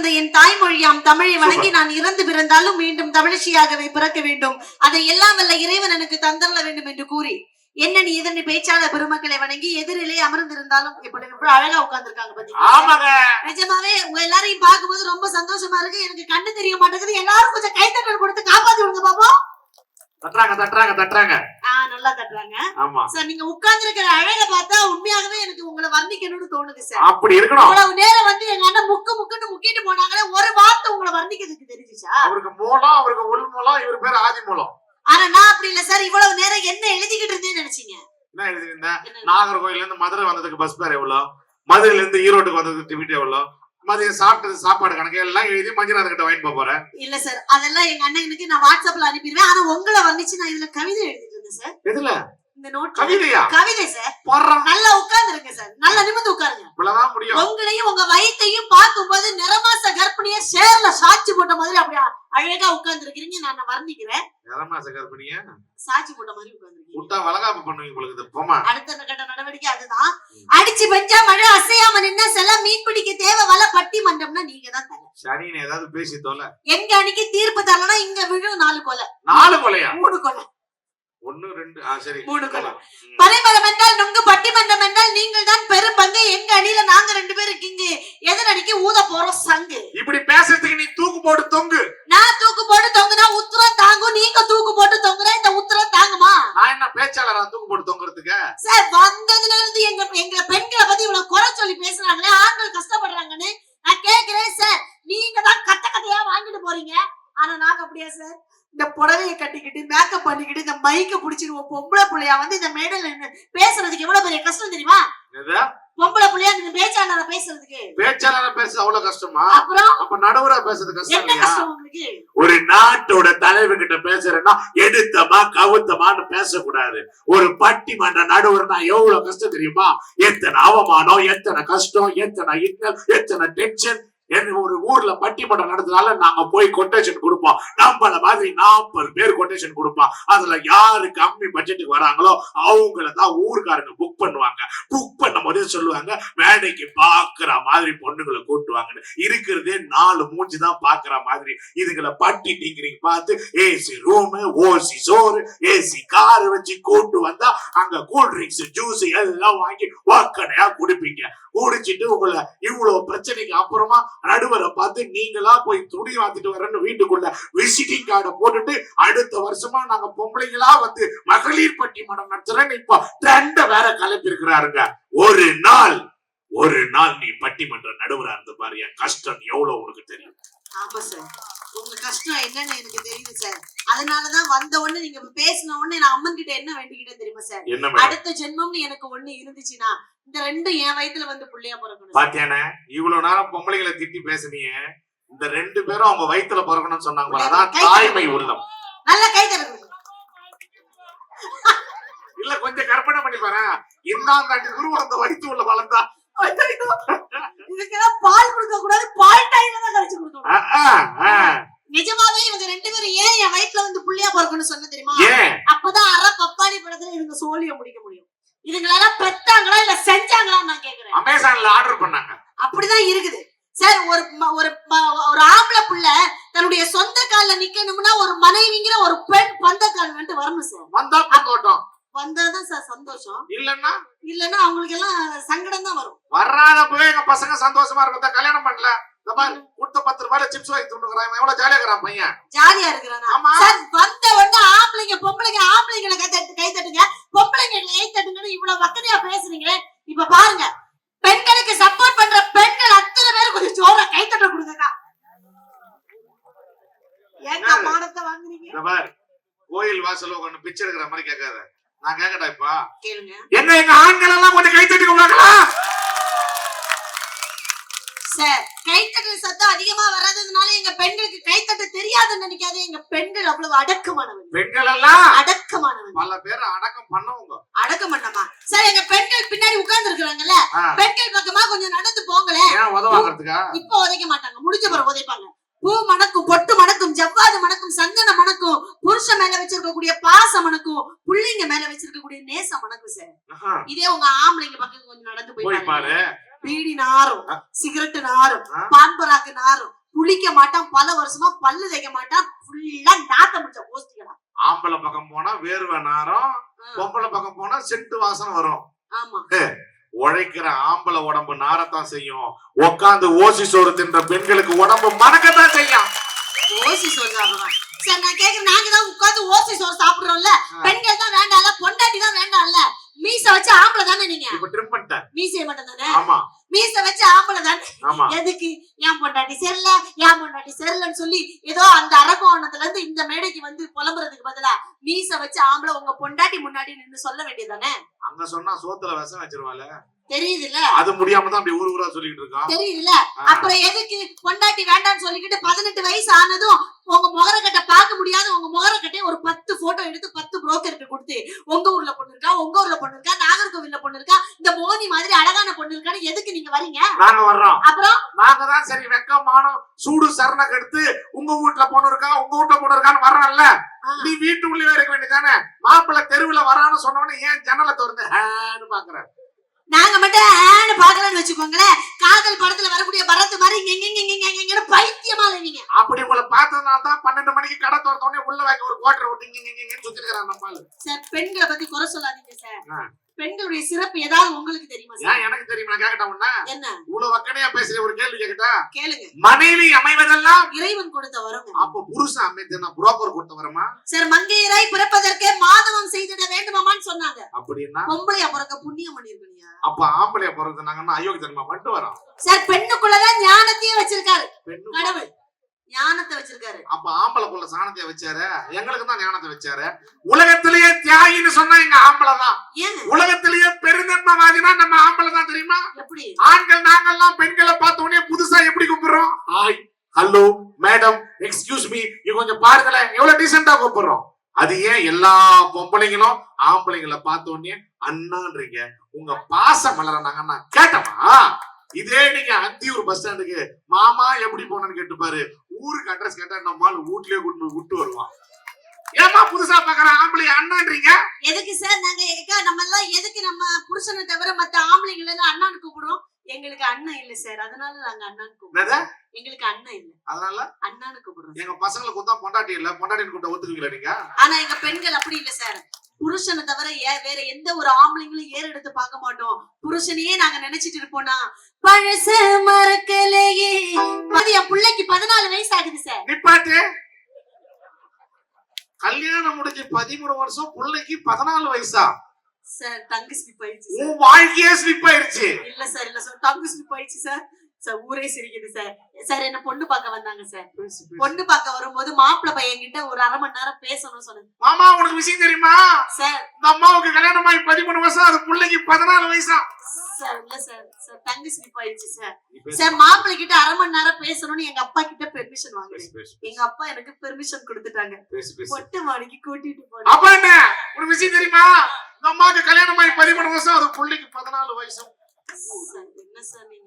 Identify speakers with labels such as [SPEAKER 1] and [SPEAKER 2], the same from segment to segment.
[SPEAKER 1] பிறந்த என் தாய்மொழியாம் தமிழை வணங்கி நான் இறந்து பிறந்தாலும் மீண்டும் தமிழச்சியாகவே பிறக்க வேண்டும். அதை எல்லாம் வல்ல இறைவன் எனக்கு தந்தரல வேண்டும் என்று கூறி என்ன நீ இதனை பேச்சாளர் பெருமக்களை வணங்கி எதிரிலே அமர்ந்திருந்தாலும் இப்படி அழகா உட்கார்ந்துருக்காங்க பாத்தீங்களா. நிஜமாவே உங்க எல்லாரையும் பார்க்கும்போது ரொம்ப சந்தோஷமா இருக்கு. எனக்கு கண்ணு தெரிய மாட்டேங்குது. எல்லாரும் கொஞ்சம் கைத்தட்டல் கொடுத்து காப்பாத்தி விடுங்க பாப்போம்.
[SPEAKER 2] தட்டுறாங்க
[SPEAKER 1] நல்லா தட்டுறாங்க. சார் நீங்க உட்கார்ந்து இருக்கிற அழக பார்த்தா உண்மையாகவே எனக்கு உங்களை வர்ணிக்கணும்னு தோணுது சார்.
[SPEAKER 2] அப்படி இருக்கணும்.
[SPEAKER 1] அவ்வளவு நேரம் வந்து எங்க அண்ணன் முக்குன்னு முக்கிட்டு போனாங்களே, ஒரு வார்த்தை உங்களை வர்ணிக்கிறதுக்கு தெரிஞ்சுச்சா?
[SPEAKER 2] அவருக்கு மூலம், அவருக்கு உள் மூலம், இவர் பேர் ஆதி மூலம்.
[SPEAKER 1] ஆனா நான் அப்படி இல்ல சார். இவ்வளவு நேரம் என்ன எழுதிக்கிட்டு இருந்தேன்னு நினைச்சீங்க?
[SPEAKER 2] என்ன எழுதிருந்தேன்? நாகர்கோயில்ல இருந்து மதுரை வந்ததுக்கு பஸ் பேர் எவ்வளவு, மதுரையில இருந்து ஈரோட்டுக்கு வந்ததுக்கு டிக்கெட் எவ்வளவு, மதியம் சாப்பிட்டது சாப்பாடு கணக்கு எல்லாம் எழுதி மஞ்சுநாத கிட்ட வாங்கிட்டு போறேன்.
[SPEAKER 1] இல்ல சார், அதெல்லாம் எங்க அண்ணனுக்கு நான் வாட்ஸ்அப்ல அனுப்பிடுவேன். ஆனா உங்களை வந்துச்சு நான் இதுல கவிதை எழுதிட்டு இருந்தேன் சார்.
[SPEAKER 2] எதுல?
[SPEAKER 1] இந்த நோட்.
[SPEAKER 2] கவிதையா?
[SPEAKER 1] கவிதை சார். நல்லா உட்கார்ந்துருங்க சார். நல்லா நிமிர்ந்து உட்காருங்க.
[SPEAKER 2] இவ்வளவுதான் முடியும்.
[SPEAKER 1] உங்களையும் உங்க வயித்தையும் பார்க்கும்போது நிறமாச கர்ப்பிணிய ஷேர்ல சாட்சி போட்ட மாதிரி அப்படியே அழகா உட்கார்ந்துருக்கீங்க. நான் வர்ணிக்கிறேன்.
[SPEAKER 2] நிறமாச கர்ப்பிணிய
[SPEAKER 1] சாட்சி போட்ட மாதிரி உட்கார்ந்துருக்கீங்க.
[SPEAKER 2] விட்டா வளகாப்பு பண்ணுவீங்க உங்களுக்கு. போமா.
[SPEAKER 1] அடுத்த கட்ட நடவடிக்கை அதுதான். அடிச்சு பெஞ்சா மழை அசையாம நின்னா செல்ல மீன் பிடிக்க தேவை வல பட்டி மண்டம்னா நீங்க தான் தலை.
[SPEAKER 2] சனின்னு ஏதாவது பேசி தோல.
[SPEAKER 1] எங்க அன்னைக்கு தீர்ப்பு தரலனா இங்க விழும் 4 கொலை.
[SPEAKER 2] 4 கொலையா?
[SPEAKER 1] 3 கொலை.
[SPEAKER 2] 1 2 சரி
[SPEAKER 1] 3 கொலை. பனைமரம் என்றால் நுங்கு, பட்டிமன்றம் என்றால் நீங்கள் தான் பெரும் பங்கு. எங்க அணியில நாங்க 2 பேரும் கிங்கு. எதிர் அணிக்கு ஊத போறோம் சங்கு.
[SPEAKER 2] இப்படி பேசுறதுக்கு நீ தூக்கு போட்டு தொங்கு.
[SPEAKER 1] நான் தூக்கு போட்டு தொங்குனா உத்தரம் தாங்கும். நீங்க தூக்கு போட்டு தொங்குனா இந்த உத்தரம் தாங்குமா?
[SPEAKER 2] நான் என்ன பேச்சாளரா தூக்கு போட்டு தொங்குறதுக்கு?
[SPEAKER 1] சார் வந்ததுல இருந்து எங்க பெண்களை பத்தி இவ்வளவு குறை சொல்லி பேசுறாங்களே, ஆண்கள் கஷ்டப்படுறாங்கன்னு நான் கேக்குறேன் சார். நீங்க தான் கட்டையா வாங்கிட்டு போறீங்க. ஆனா நாங்க அப்படியா சார்? இந்த புடவையை கட்டிக்கிட்டு மேக்கப் பண்ணிக்கிட்டு இந்த மைக்க புடிச்சிருவோம். பொம்பளை புள்ளையா வந்து இந்த மேடல் பேசுறதுக்கு எவ்வளவு பெரிய கஷ்டம் தெரியுமா? பொம்பளை புள்ளையா இந்த பேச்சாளர பேசுறதுக்கு.
[SPEAKER 2] பேச்சாளர பேச அவ்வளவு கஷ்டமா?
[SPEAKER 1] அப்புறம்
[SPEAKER 2] அப்ப நடுவரா பேசுறது கஷ்டம்.
[SPEAKER 1] என்ன கஷ்டம் உங்களுக்கு?
[SPEAKER 2] ஒரு நாட்டோட தலைவர் கிட்ட பேசுறேன்னா எடுத்தமா கவுத்தமான்னு பேசக்கூடாது. ஒரு பட்டிமன்ற நடுவர்னா எவ்வளவு கஷ்டம் தெரியுமா? எத்தனை அவமானம், எத்தனை கஷ்டம், எத்தனை இன்னல், எத்தனை டென்ஷன். ஒரு ஊர்ல பட்டிமன்றம் நடந்ததால நாங்க போய் கொட்டேஷன் கொடுப்போம். நம்மள மாதிரி 40 பேர் கொட்டேஷன் கொடுப்போம். அதுல யாரு கம்மி பட்ஜெட்டுக்கு வராங்களோ அவங்களதான் ஊருக்காரங்க புக் பண்ணுவாங்க. புக் பண்ணும் போதே சொல்லுவாங்க வேலைக்கு பாக்குற மாதிரி பொண்ணுங்களை கூட்டுவாங்கன்னு. இருக்கிறதே 4 மூஞ்சி தான் பாக்குற மாதிரி. இதுகளை பட்டி டிங்கிரிங் பார்த்து ஏசி ரூம், ஓசி சோறு, ஏசி கார் வச்சு கூட்டு வந்தா அங்க கூல் ட்ரிங்க்ஸ், ஜூஸ் எல்லாம் வாங்கி வாக்கடையா குடிப்பீங்க. குடிச்சிட்டு உங்களை இவ்வளவு பிரச்சனைக்கு அப்புறமா நடுவரை பார்த்து நீங்களா போய் துணி வாங்கிட்டு வரேன்னு வீட்டுக்குள்ள விசிட்டிங் கார்டை போட்டுட்டு அடுத்த வருஷமா நாங்க பொம்பளைங்களா வந்து மகளிர் பட்டிமன்றம் நடத்துறேன்னு இப்ப ட்ரெண்ட வேற கலப்பி இருக்கிறாருங்க. ஒரு நாள் நீ பட்டிமன்ற நடுவரா இருந்து பாரு, என் கஷ்டம் எவ்வளவு உனக்கு தெரியும்.
[SPEAKER 1] ஆமா சார், உங்க கஷ்டம் என்னன்னு எனக்கு தெரியுது சார். அதனாலதான் வந்த உடனே நீங்க பேசின உடனே நான் அம்மன் கிட்ட என்ன வேண்டிக்கிட்டேன் தெரியுமா சார்? அடுத்த ஜென்மம்னு எனக்கு ஒண்ணு இருந்துச்சுன்னா இந்த 2 என் வயித்துல வந்து புள்ளையா பிறக்கணும்.
[SPEAKER 2] பாத்தியானே இவ்வளவு நேரம் பொம்பளைகளை திட்டி பேசுனீங்க. இந்த 2 பேரும் அவங்க வயித்துல பிறக்கணும்னு சொன்னாங்க. அதான் தாய்மை உள்ளம்.
[SPEAKER 1] நல்ல கை தருங்க.
[SPEAKER 2] இல்ல கொஞ்சம் கற்பனை பண்ணி பாரு. இந்தாம் தாண்டி குரு அந்த வயிற்று உள்ள வளர்ந்தா
[SPEAKER 1] இதுக்கெல்லாம் பால் கொடுக்க கூடாது. பால் டைல தான் கழிச்சு கொடுக்கணும். நிஜமாவே இவங்க 2 பேரும் ஏன் என் வயித்துல வந்து புள்ளையா பிறக்கணும்னு சொன்ன தெரியுமா? அப்பதான் அரை பப்பாளி படத்துல இவங்க சோழிய முடிக்க முடியும். இதுங்களால பெத்தாங்களா இல்ல செஞ்சாங்களான்னு நான் கேக்குறேன்.
[SPEAKER 2] அமேசான்ல ஆர்டர் பண்ணாங்க. அப்படிதான்
[SPEAKER 1] இருக்குது சார். ஒரு ஆம்பளை புள்ள தன்னுடைய சொந்த கால்ல நிக்கணும்னா ஒரு மனைவிங்கிற ஒரு பெண் பந்தக்கால் வந்துட்டு வரணும் சார்.
[SPEAKER 2] வந்தா பந்தோட்டம்
[SPEAKER 1] வந்தாதான் சார் சந்தோஷம்.
[SPEAKER 2] இல்லன்னா
[SPEAKER 1] அவங்களுக்கு எல்லாம் சங்கடம் தான் வரும்.
[SPEAKER 2] வராத போய் எங்க பசங்க சந்தோஷமா இருக்கா கல்யாணம் பண்ணல. கொடுத்த 10 ரூபாயில சிப்ஸ் வாங்கி துண்டுறான். எவ்வளவு ஜாலியா இருக்கிறான் பையன்.
[SPEAKER 1] ஜாலியா இருக்கிறான் சார். வந்த உடனே ஆம்பளைங்க பொம்பளைங்க ஆம்பளைங்களை கை தட்டுங்க, பொம்பளைங்க கை தட்டுங்கன்னு இவ்வளவு வக்கனையா பேசுறீங்களே. இப்ப பாருங்க, பெண்களுக்கு சப்போர்ட் பண்ற பெண்கள் அத்தனை பேரும் கொஞ்சம் ஜோரா கை தட்ட கொடுங்க. ஏங்க மானத்தை வாங்குறீங்க?
[SPEAKER 2] கோயில் வாசல் உட்காந்து பிச்சை எடுக்கிற மாதிரி கேட்காத. நான் கேட்கட்டா இப்ப
[SPEAKER 1] கேளுங்க.
[SPEAKER 2] என்ன எங்க ஆண்கள் எல்லாம் கொஞ்சம் கை தட்டி கொடுங்களா
[SPEAKER 1] சார்? கைத்தட்டல் சத்தம் அதிகமா வராததுனால எங்க பெண்களுக்கு கைத்தட்ட தெரியாதுன்னு நினைக்காது. எங்க பெண்கள் அவ்வளவு அடக்கமானவங்க.
[SPEAKER 2] பெண்கள் எல்லாம்
[SPEAKER 1] அடக்கமானவங்க.
[SPEAKER 2] பல பேர் அடக்கம் பண்ணவங்க.
[SPEAKER 1] அடக்கம் பண்ணமா சார்? எங்க பெண்கள் பின்னாடி உட்கார்ந்து இருக்காங்கல்ல, பெண்கள் பக்கமா கொஞ்சம் நடந்து போங்களேன்.
[SPEAKER 2] உதவாங்கிறதுக்கா?
[SPEAKER 1] இப்ப உதைக்க மாட்டாங்க, முடிஞ்ச பிறகு உதைப்பாங்க. பூ மணக்கும், பொட்டு மணக்கும், ஜவ்வாது மணக்கும், சந்தன மணக்கும், புருஷன் மேல வச்சிருக்கக்கூடிய பாசம் மணக்கும், புள்ளிங்க மேல வச்சிருக்கக்கூடிய நேசம் மணக்கும் சார். இதே உங்க ஆம்பளைங்க பக்கம் கொஞ்சம் நடந்து போய் பாரு. பீடி நாரும்,
[SPEAKER 2] ஆ.
[SPEAKER 1] சிகரெட் நாரும்,
[SPEAKER 2] ஆ.
[SPEAKER 1] பான்பராக்கு நாரும், குளிக்க மாட்டான், பல வருஷமா பல்லு தேய்க்க மாட்டான், ஃபுல்லா நாத்தம் முடிச்ச போஸ்டிகளா.
[SPEAKER 2] ஆம்பளை பக்கம் போனா வேர்வை நாரம், பொம்பளை பக்கம் போனா சென்ட் வாசனை வரும்.
[SPEAKER 1] ஆமா,
[SPEAKER 2] உழைக்கிற ஆம்பளை உடம்பு நாரத்தான் செய்யும், உட்காந்து ஓசி சோறு தின்ற பெண்களுக்கு உடம்பு மணக்கத்தான் செய்யும்.
[SPEAKER 1] ஓசி சோறு சாப்பிடுறான். சரி நான் கேக்குறேன், நாங்க தான் உட்கார்ந்து ஓசி சோறு சாப்பிடுறோம்ல, பெண்கள் தான் வேண்டாம்ல, பொண்டாட்டி தான் வேண்டாம்ல. மீச வச்ச ஆம்பளை தானே நீங்க?
[SPEAKER 2] இப்ப ட்ரிம் பண்ணிட்டேன்.
[SPEAKER 1] மீசைய மட்டும் தானே?
[SPEAKER 2] ஆமா
[SPEAKER 1] மீச வச்ச ஆம்பளை தானே?
[SPEAKER 2] ஆமா.
[SPEAKER 1] எதுக்கு என் பொண்டாட்டி சரியில்ல, என் பொண்டாட்டி சரியில்லைன்னு சொல்லி ஏதோ அந்த அரக்கோணத்துல இருந்து இந்த மேடைக்கு வந்து புலம்புறதுக்கு பதிலா மீச வச்ச ஆம்பளை உங்க பொண்டாட்டி முன்னாடி நின்னு சொல்ல வேண்டியதானே?
[SPEAKER 2] அங்க சொன்னா சோத்துல விஷம் வச்சிருவாள.
[SPEAKER 1] தெரியுதுல்ல,
[SPEAKER 2] அது முடியாம தான் அப்படி ஊர் ஊரா சொல்லிட்டு இருக்கான்.
[SPEAKER 1] தெரியுதுல்ல. அப்புறம் எதுக்கு பொண்டாட்டி வேண்டாம்னு சொல்லிக்கிட்டு 18 வயசு ஆனதும் உங்க முகரக்கட்டை பார்க்க முடியாது, உங்க முகரக்கட்டை ஒரு 10 போட்டோ எடுத்து 10 புரோக்கருக்கு கொடுத்து உங்க ஊர்ல பொண்ணு இருக்கா, உங்க ஊர்ல பொண்ணு இருக்கா, நாகர்கோவில்ல பொண்ணு இருக்கா, இந்த மோனி மாதிரி அழகான பொண்ணு இருக்கான்னு எதுக்கு நீங்க வரீங்க?
[SPEAKER 2] நாங்க வர்றோம்.
[SPEAKER 1] அப்புறம்
[SPEAKER 2] நாங்க தான் சரி வெக்கம் மானம் சூடு சரண கெடுத்து உங்க வீட்டுல பொண்ணு இருக்கா, உங்க வீட்டுல பொண்ணு இருக்கான்னு வர்றோம்ல. நீ வீட்டுக்குள்ளே இருக்க வேண்டியதானே? மாப்பிள்ளை தெருவுல வரான்னு சொன்னவனே ஏன் ஜன்னலை திறந்து ஹேன்னு பாக்குற?
[SPEAKER 1] நாங்க மட்டும் ஆன்னு பாக்கலன்னு வச்சுக்கோங்களேன், காதல் படத்துல வரக்கூடிய பரத் மாதிரி இங்க பைத்தியமா இல்லைங்க.
[SPEAKER 2] அப்படி உங்களை பார்த்ததுனால தான் 12 மணிக்கு கடை திறந்தோடனே உள்ள வைக்க ஒரு குவார்டர் விட்டு சுத்திருக்கிறான் நம்மால.
[SPEAKER 1] சார் பெண்களை பத்தி குறை சொல்லாதீங்க சார்.
[SPEAKER 2] ஆ.
[SPEAKER 1] பெண்களுடைய சிறப்பு ஏதாவது உங்களுக்கு தெரியுமா சார்?
[SPEAKER 2] ஏன் எனக்கு தெரியுமா? கேக்கட்டா உன்ன?
[SPEAKER 1] என்ன?
[SPEAKER 2] இவ்வளவு வக்கனையா பேசுற ஒரு கேள்வி கேக்கட்டா?
[SPEAKER 1] கேளுங்க.
[SPEAKER 2] மனைவி அமைவதெல்லாம்
[SPEAKER 1] இறைவன் கொடுத்த வரங்க.
[SPEAKER 2] அப்ப புருஷன் அமைத்தா புரோக்கர் கொடுத்த வரமா?
[SPEAKER 1] சார் மங்கையராய் பிறப்பதற்கே மாதவம் செய்திட வேண்டுமாமான்னு சொன்னாங்க.
[SPEAKER 2] அப்படின்னா
[SPEAKER 1] பொம்பளையா பிறக்க புண்ணியம் பண்ணிருக்கீங்க.
[SPEAKER 2] அப்ப ஆம்பளையா பிறந்தாங்கன்னா அயோக்கியத்தனமா மட்டும் வரும்.
[SPEAKER 1] சார் பெண்ணுக்குள்ளதான் ஞானத்தையே வச்சிருக்காரு
[SPEAKER 2] பெண்ணு
[SPEAKER 1] கடவுள், ஞானத்தை வச்சிருக்காரு.
[SPEAKER 2] அப்ப ஆம்பளைக்குள்ள சாணத்தை வச்சாரு, எங்களுக்கு தான் ஞானத்தை வச்சாரு. உலகத்திலேயே தியாகின்னு சொன்னா எங்க ஆம்பளை தான்.
[SPEAKER 1] ஏன்?
[SPEAKER 2] உலகத்திலேயே பெருந்தன்மவாதினா நம்ம ஆம்பளை தான் தெரியுமா?
[SPEAKER 1] எப்படி?
[SPEAKER 2] ஆண்கள் நாங்கெல்லாம் பெண்களை பார்த்த உடனே புதுசா எப்படி கூப்பிடுறோம்? Hi, hello, madam, excuse me, இது கொஞ்சம் பாருங்களேன், எவ்வளவு டீசெண்டா கூப்பிடுறோம். அது ஏன் எல்லா பொம்பளைங்களும் ஆம்பளைங்களை பார்த்த உடனே அண்ணான்றீங்க? உங்க பாசம் மலர நாங்க கேட்டோமா? இதே நீங்க அந்தியூர் பஸ் ஸ்டாண்டுக்கு மாமா எப்படி போனன்னு கேட்டுப்பாரு, ஊருக்கு அட்ரஸ் கேட்டா நம்மால் வீட்லயே கூட்டு விட்டு வருவான். ஏமா புதுசா பாக்குற ஆம்பளை அண்ணான்றீங்க?
[SPEAKER 1] எதுக்கு சார் நாங்க நம்ம எல்லாம் எதுக்கு நம்ம புருஷனை தவிர மத்த ஆம்பளைங்களை எல்லாம் அண்ணான்னு கூப்பிடுறோம்? எங்களுக்கு அண்ணன் இல்ல சார், அதனால நாங்க அண்ணான்னு கூப்பிடுறோம். எங்களுக்கு அண்ணன் இல்ல,
[SPEAKER 2] அதனால
[SPEAKER 1] அண்ணான்னு கூப்பிடுறோம்.
[SPEAKER 2] எங்க பசங்களுக்கு தான் பொண்டாட்டி இல்ல, பொண்டாட்டின்னு கூப்பிட்ட ஒத்துக்குவீங்களா நீங்க?
[SPEAKER 1] ஆனா எங்க பெண்கள் அப்படி இல்ல சார். புருஷனை தவிர வேற எந்த ஒரு ஆம்பளைங்களும் ஏறு எடுத்து பார்க்க மாட்டோம். புருஷனையே நாங்க நினைச்சிட்டு இருப்போம்னா பழச மறக்கலையே. என் பிள்ளைக்கு 14 வயசு ஆகுது சார்.
[SPEAKER 2] நிப்பாட்டு. கல்யாணம் முடிஞ்சு 13 வருஷம், பிள்ளைக்கு 14 வயசா?
[SPEAKER 1] சார் டங்கு ஸ்லிப் ஆயிடுச்சு சார்.
[SPEAKER 2] உன் வாழ்க்கையே ஸ்லிப் ஆயிடுச்சு.
[SPEAKER 1] இல்ல சார், இல்ல சார், டங்கு ஸ்லிப் ஆயிடுச்சு சார். சார் ஊரே சிரிக்குது சார். சார் என்ன பொண்ணு பார்க்க வந்தாங்க சார். பொண்ணு பார்க்க வரும்போது மாப்பிள்ளை பையன் கிட்ட ஒரு 1/2 மணி நேரம் பேசணும்னு சொன்னாங்க.
[SPEAKER 2] மாமா உனக்கு விஷயம் தெரியுமா?
[SPEAKER 1] சார்
[SPEAKER 2] இந்த அம்மாவுக்கு கல்யாணம் ஆகி 13 வருஷம், அது பிள்ளைக்கு 14 வயசா?
[SPEAKER 1] சார் இல்ல சார், சார் டங்கு ஸ்லிப் ஆயிடுச்சு சார். சார் மாப்பிள்ளை கிட்ட 1/2 மணி நேரம் பேசணும்னு எங்க அப்பா கிட்ட பெர்மிஷன் வாங்குறேன். எங்க அப்பா எனக்கு பெர்மிஷன் கொடுத்துட்டாங்க. பொட்டு மாடிக்கு கூட்டிட்டு போனேன்.
[SPEAKER 2] அப்ப என்ன உனக்கு விஷயம் தெரியுமா? இந்த அம்மாவுக்கு கல்யாணம் ஆகி 13 வருஷம், அது பிள்ளைக்கு 14 வயசு.
[SPEAKER 1] சார் என்ன சார் நீங்க?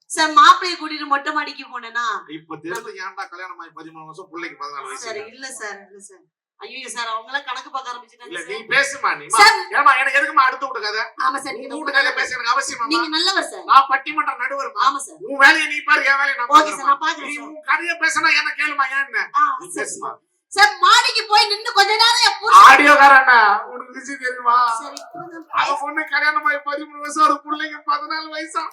[SPEAKER 1] சார் மாப்பிள்ளைய கூட்டிட்டு மொட்டை மாடிக்கு போனேனா
[SPEAKER 2] இப்ப தெரிஞ்சு ஏன்டா கல்யாணம் ஆகி 13 வருஷம், பிள்ளைக்கு 14 வயசு?
[SPEAKER 1] சார் இல்ல சார், இல்ல சார். ஐயோ சார் அவங்க எல்லாம் கணக்கு பார்க்க
[SPEAKER 2] இல்ல
[SPEAKER 1] ஆரம்பிச்சிட்டாங்க
[SPEAKER 2] நீ
[SPEAKER 1] சார்.
[SPEAKER 2] பேசுமா? நீ
[SPEAKER 1] சார்.
[SPEAKER 2] ஏமா எனக்கு எதுக்குமா அடுத்து விட்டு கதை?
[SPEAKER 1] ஆமா சார்,
[SPEAKER 2] நீ
[SPEAKER 1] நீங்க
[SPEAKER 2] விட்டு கதை பேச எனக்கு அவசியம்.
[SPEAKER 1] நீங்க நல்லவர் சார்.
[SPEAKER 2] நான் பட்டிமன்ற நடுவர்.
[SPEAKER 1] ஆமா சார்.
[SPEAKER 2] உன் வேலையை நீ பாரு, என் வேலையை நான்
[SPEAKER 1] ஓகே சார், நான்
[SPEAKER 2] பாக்குறேன். நீ
[SPEAKER 1] பாக்குறேன்
[SPEAKER 2] உன் கதையை பேசினா என்ன கேளுமா? ஏன்னு நீ
[SPEAKER 1] சார்.
[SPEAKER 2] பேசுமா?
[SPEAKER 1] சார் மாடிக்கு போய் நின்னு கொஞ்ச நேரம் என் புருஷன்
[SPEAKER 2] ஆடியோக்காரண்ணா உனக்கு விஷயம் தெரியுமா?
[SPEAKER 1] சார் இப்பதான்
[SPEAKER 2] அவ பொண்ணு கல்யாணம் ஆகி 13 வருஷம், அது பிள்ளைக்கு 14 வயசா?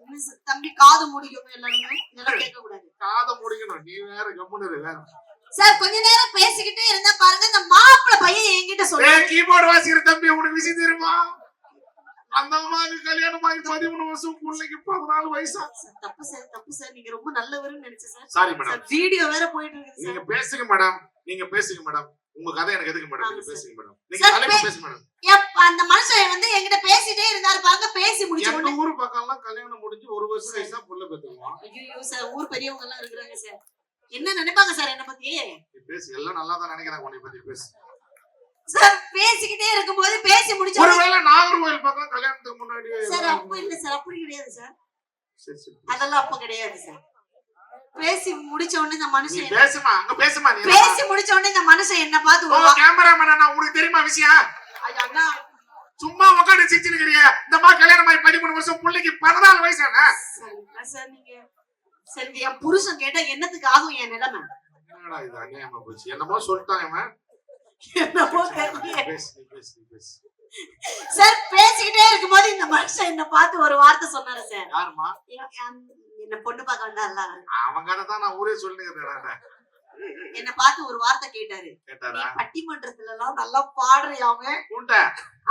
[SPEAKER 1] என்ன சார், தம்பி காது முடிக்கும் எல்லாருமே, இதெல்லாம் கேட்க கூடாது.
[SPEAKER 2] காதை முடிக்கணும். நீ வேற கம்முனு வேற.
[SPEAKER 1] சார் கொஞ்ச நேரம் பேசிக்கிட்டே இருந்தா பாருங்க, இந்த மாப்பிள்ளை பையன் என்கிட்ட சொல்றாரு.
[SPEAKER 2] கீபோர்டு வாசிக்கிற தம்பி உனக்கு விஷயம் தெரியுமா? அந்த அம்மாவுக்கு கல்யாணம் ஆகி 13 வருஷம், பிள்ளைக்கு 14 வயசா?
[SPEAKER 1] சார் தப்பு சார், தப்பு சார். நீங்க ரொம்ப நல்லவருன்னு நினைச்சேன் sir.
[SPEAKER 2] Sorry madam.
[SPEAKER 1] Sir video வேற போயிட்டு இருக்குது
[SPEAKER 2] நீங்க
[SPEAKER 1] சார்.
[SPEAKER 2] பேசுங்க மேடம், நீங்க பேசுங்க மேடம். உங்க கதை எனக்கு எதுக்கு மேடம்? நீங்க பேசுங்க மேடம். நீங்க
[SPEAKER 1] சார்,
[SPEAKER 2] தலைப்பு பேசுங்க மேடம்.
[SPEAKER 1] அந்த மனுஷன் வந்து என்கிட்ட பேசிட்டே இருந்தாரு பாருங்க. பேசி முடிச்ச
[SPEAKER 2] எங்க
[SPEAKER 1] உடனே
[SPEAKER 2] ஊரு பக்கம்லாம் கல்யாணம் முடிஞ்சு 1 வருஷம் கழிச்சா புள்ள பெத்துக்குவான்.
[SPEAKER 1] ஐயோ சார், ஊர் பெரியவங்க எல்லாம் இருக்கிறாங்க சார். என்ன நினைப்பாங்க சார் என்ன பத்தி?
[SPEAKER 2] நீ பேசு, எல்லாம் நல்லா தான் நினைக்கிறாங்க உன்னை பத்தி. பேசு
[SPEAKER 1] சார். பேசிக்கிட்டே இருக்கும்போது பேசி முடிச்ச உடனே
[SPEAKER 2] ஒருவேளை நாகர்கோவில் பக்கம் கல்யாணத்துக்கு முன்னாடி
[SPEAKER 1] சார் அப்ப இல்ல சார், அப்படி கிடையாது சார்.
[SPEAKER 2] சரி சரி
[SPEAKER 1] அதெல்லாம் அப்ப கிடையாது சார். பேசி முடிச்ச உடனே இந்த
[SPEAKER 2] நீ
[SPEAKER 1] மனுஷன்
[SPEAKER 2] பேசுமா, அங்க பேசுமா. நீ
[SPEAKER 1] பேசி முடிச்ச உடனே இந்த மனுஷன் என்ன பார்த்து
[SPEAKER 2] ஓ கேமராமேன் அண்ணா, உனக்கு தெரியுமா விஷயம்?
[SPEAKER 1] ஐயா அண்ணா
[SPEAKER 2] சும்மா உட்காந்து சிரிச்சிருக்கிறிய. இந்த மாதிரி கல்யாணம் ஆகி 13 வருஷம், பிள்ளைக்கு 14 வயசான.
[SPEAKER 1] சார் நீங்க சரி என் புருஷன் கேட்டா என்னத்துக்கு ஆகும் என் நிலைமை?
[SPEAKER 2] என்னடா இது அநியாயமா போச்சு. என்னமோ சொல்லிட்டாங்க.
[SPEAKER 1] என்னமோ தெரியல. சார் பேசிக்கிட்டே இருக்கும்போது இந்த மனுஷன் என்ன பார்த்து ஒரு வார்த்தை சொன்னாரு சார்.
[SPEAKER 2] யாருமா?
[SPEAKER 1] என்ன பொண்ணு பார்க்க வந்தார்ல
[SPEAKER 2] அவங்க தான் நான் ஊரே சொல்லுங்க.
[SPEAKER 1] என்ன பார்த்து ஒரு வார்த்தை கேட்டாரு.
[SPEAKER 2] கேட்டாரா?
[SPEAKER 1] பட்டிமன்றத்துல எல்லாம் நல்லா பாடுறியாமே.
[SPEAKER 2] உண்டா?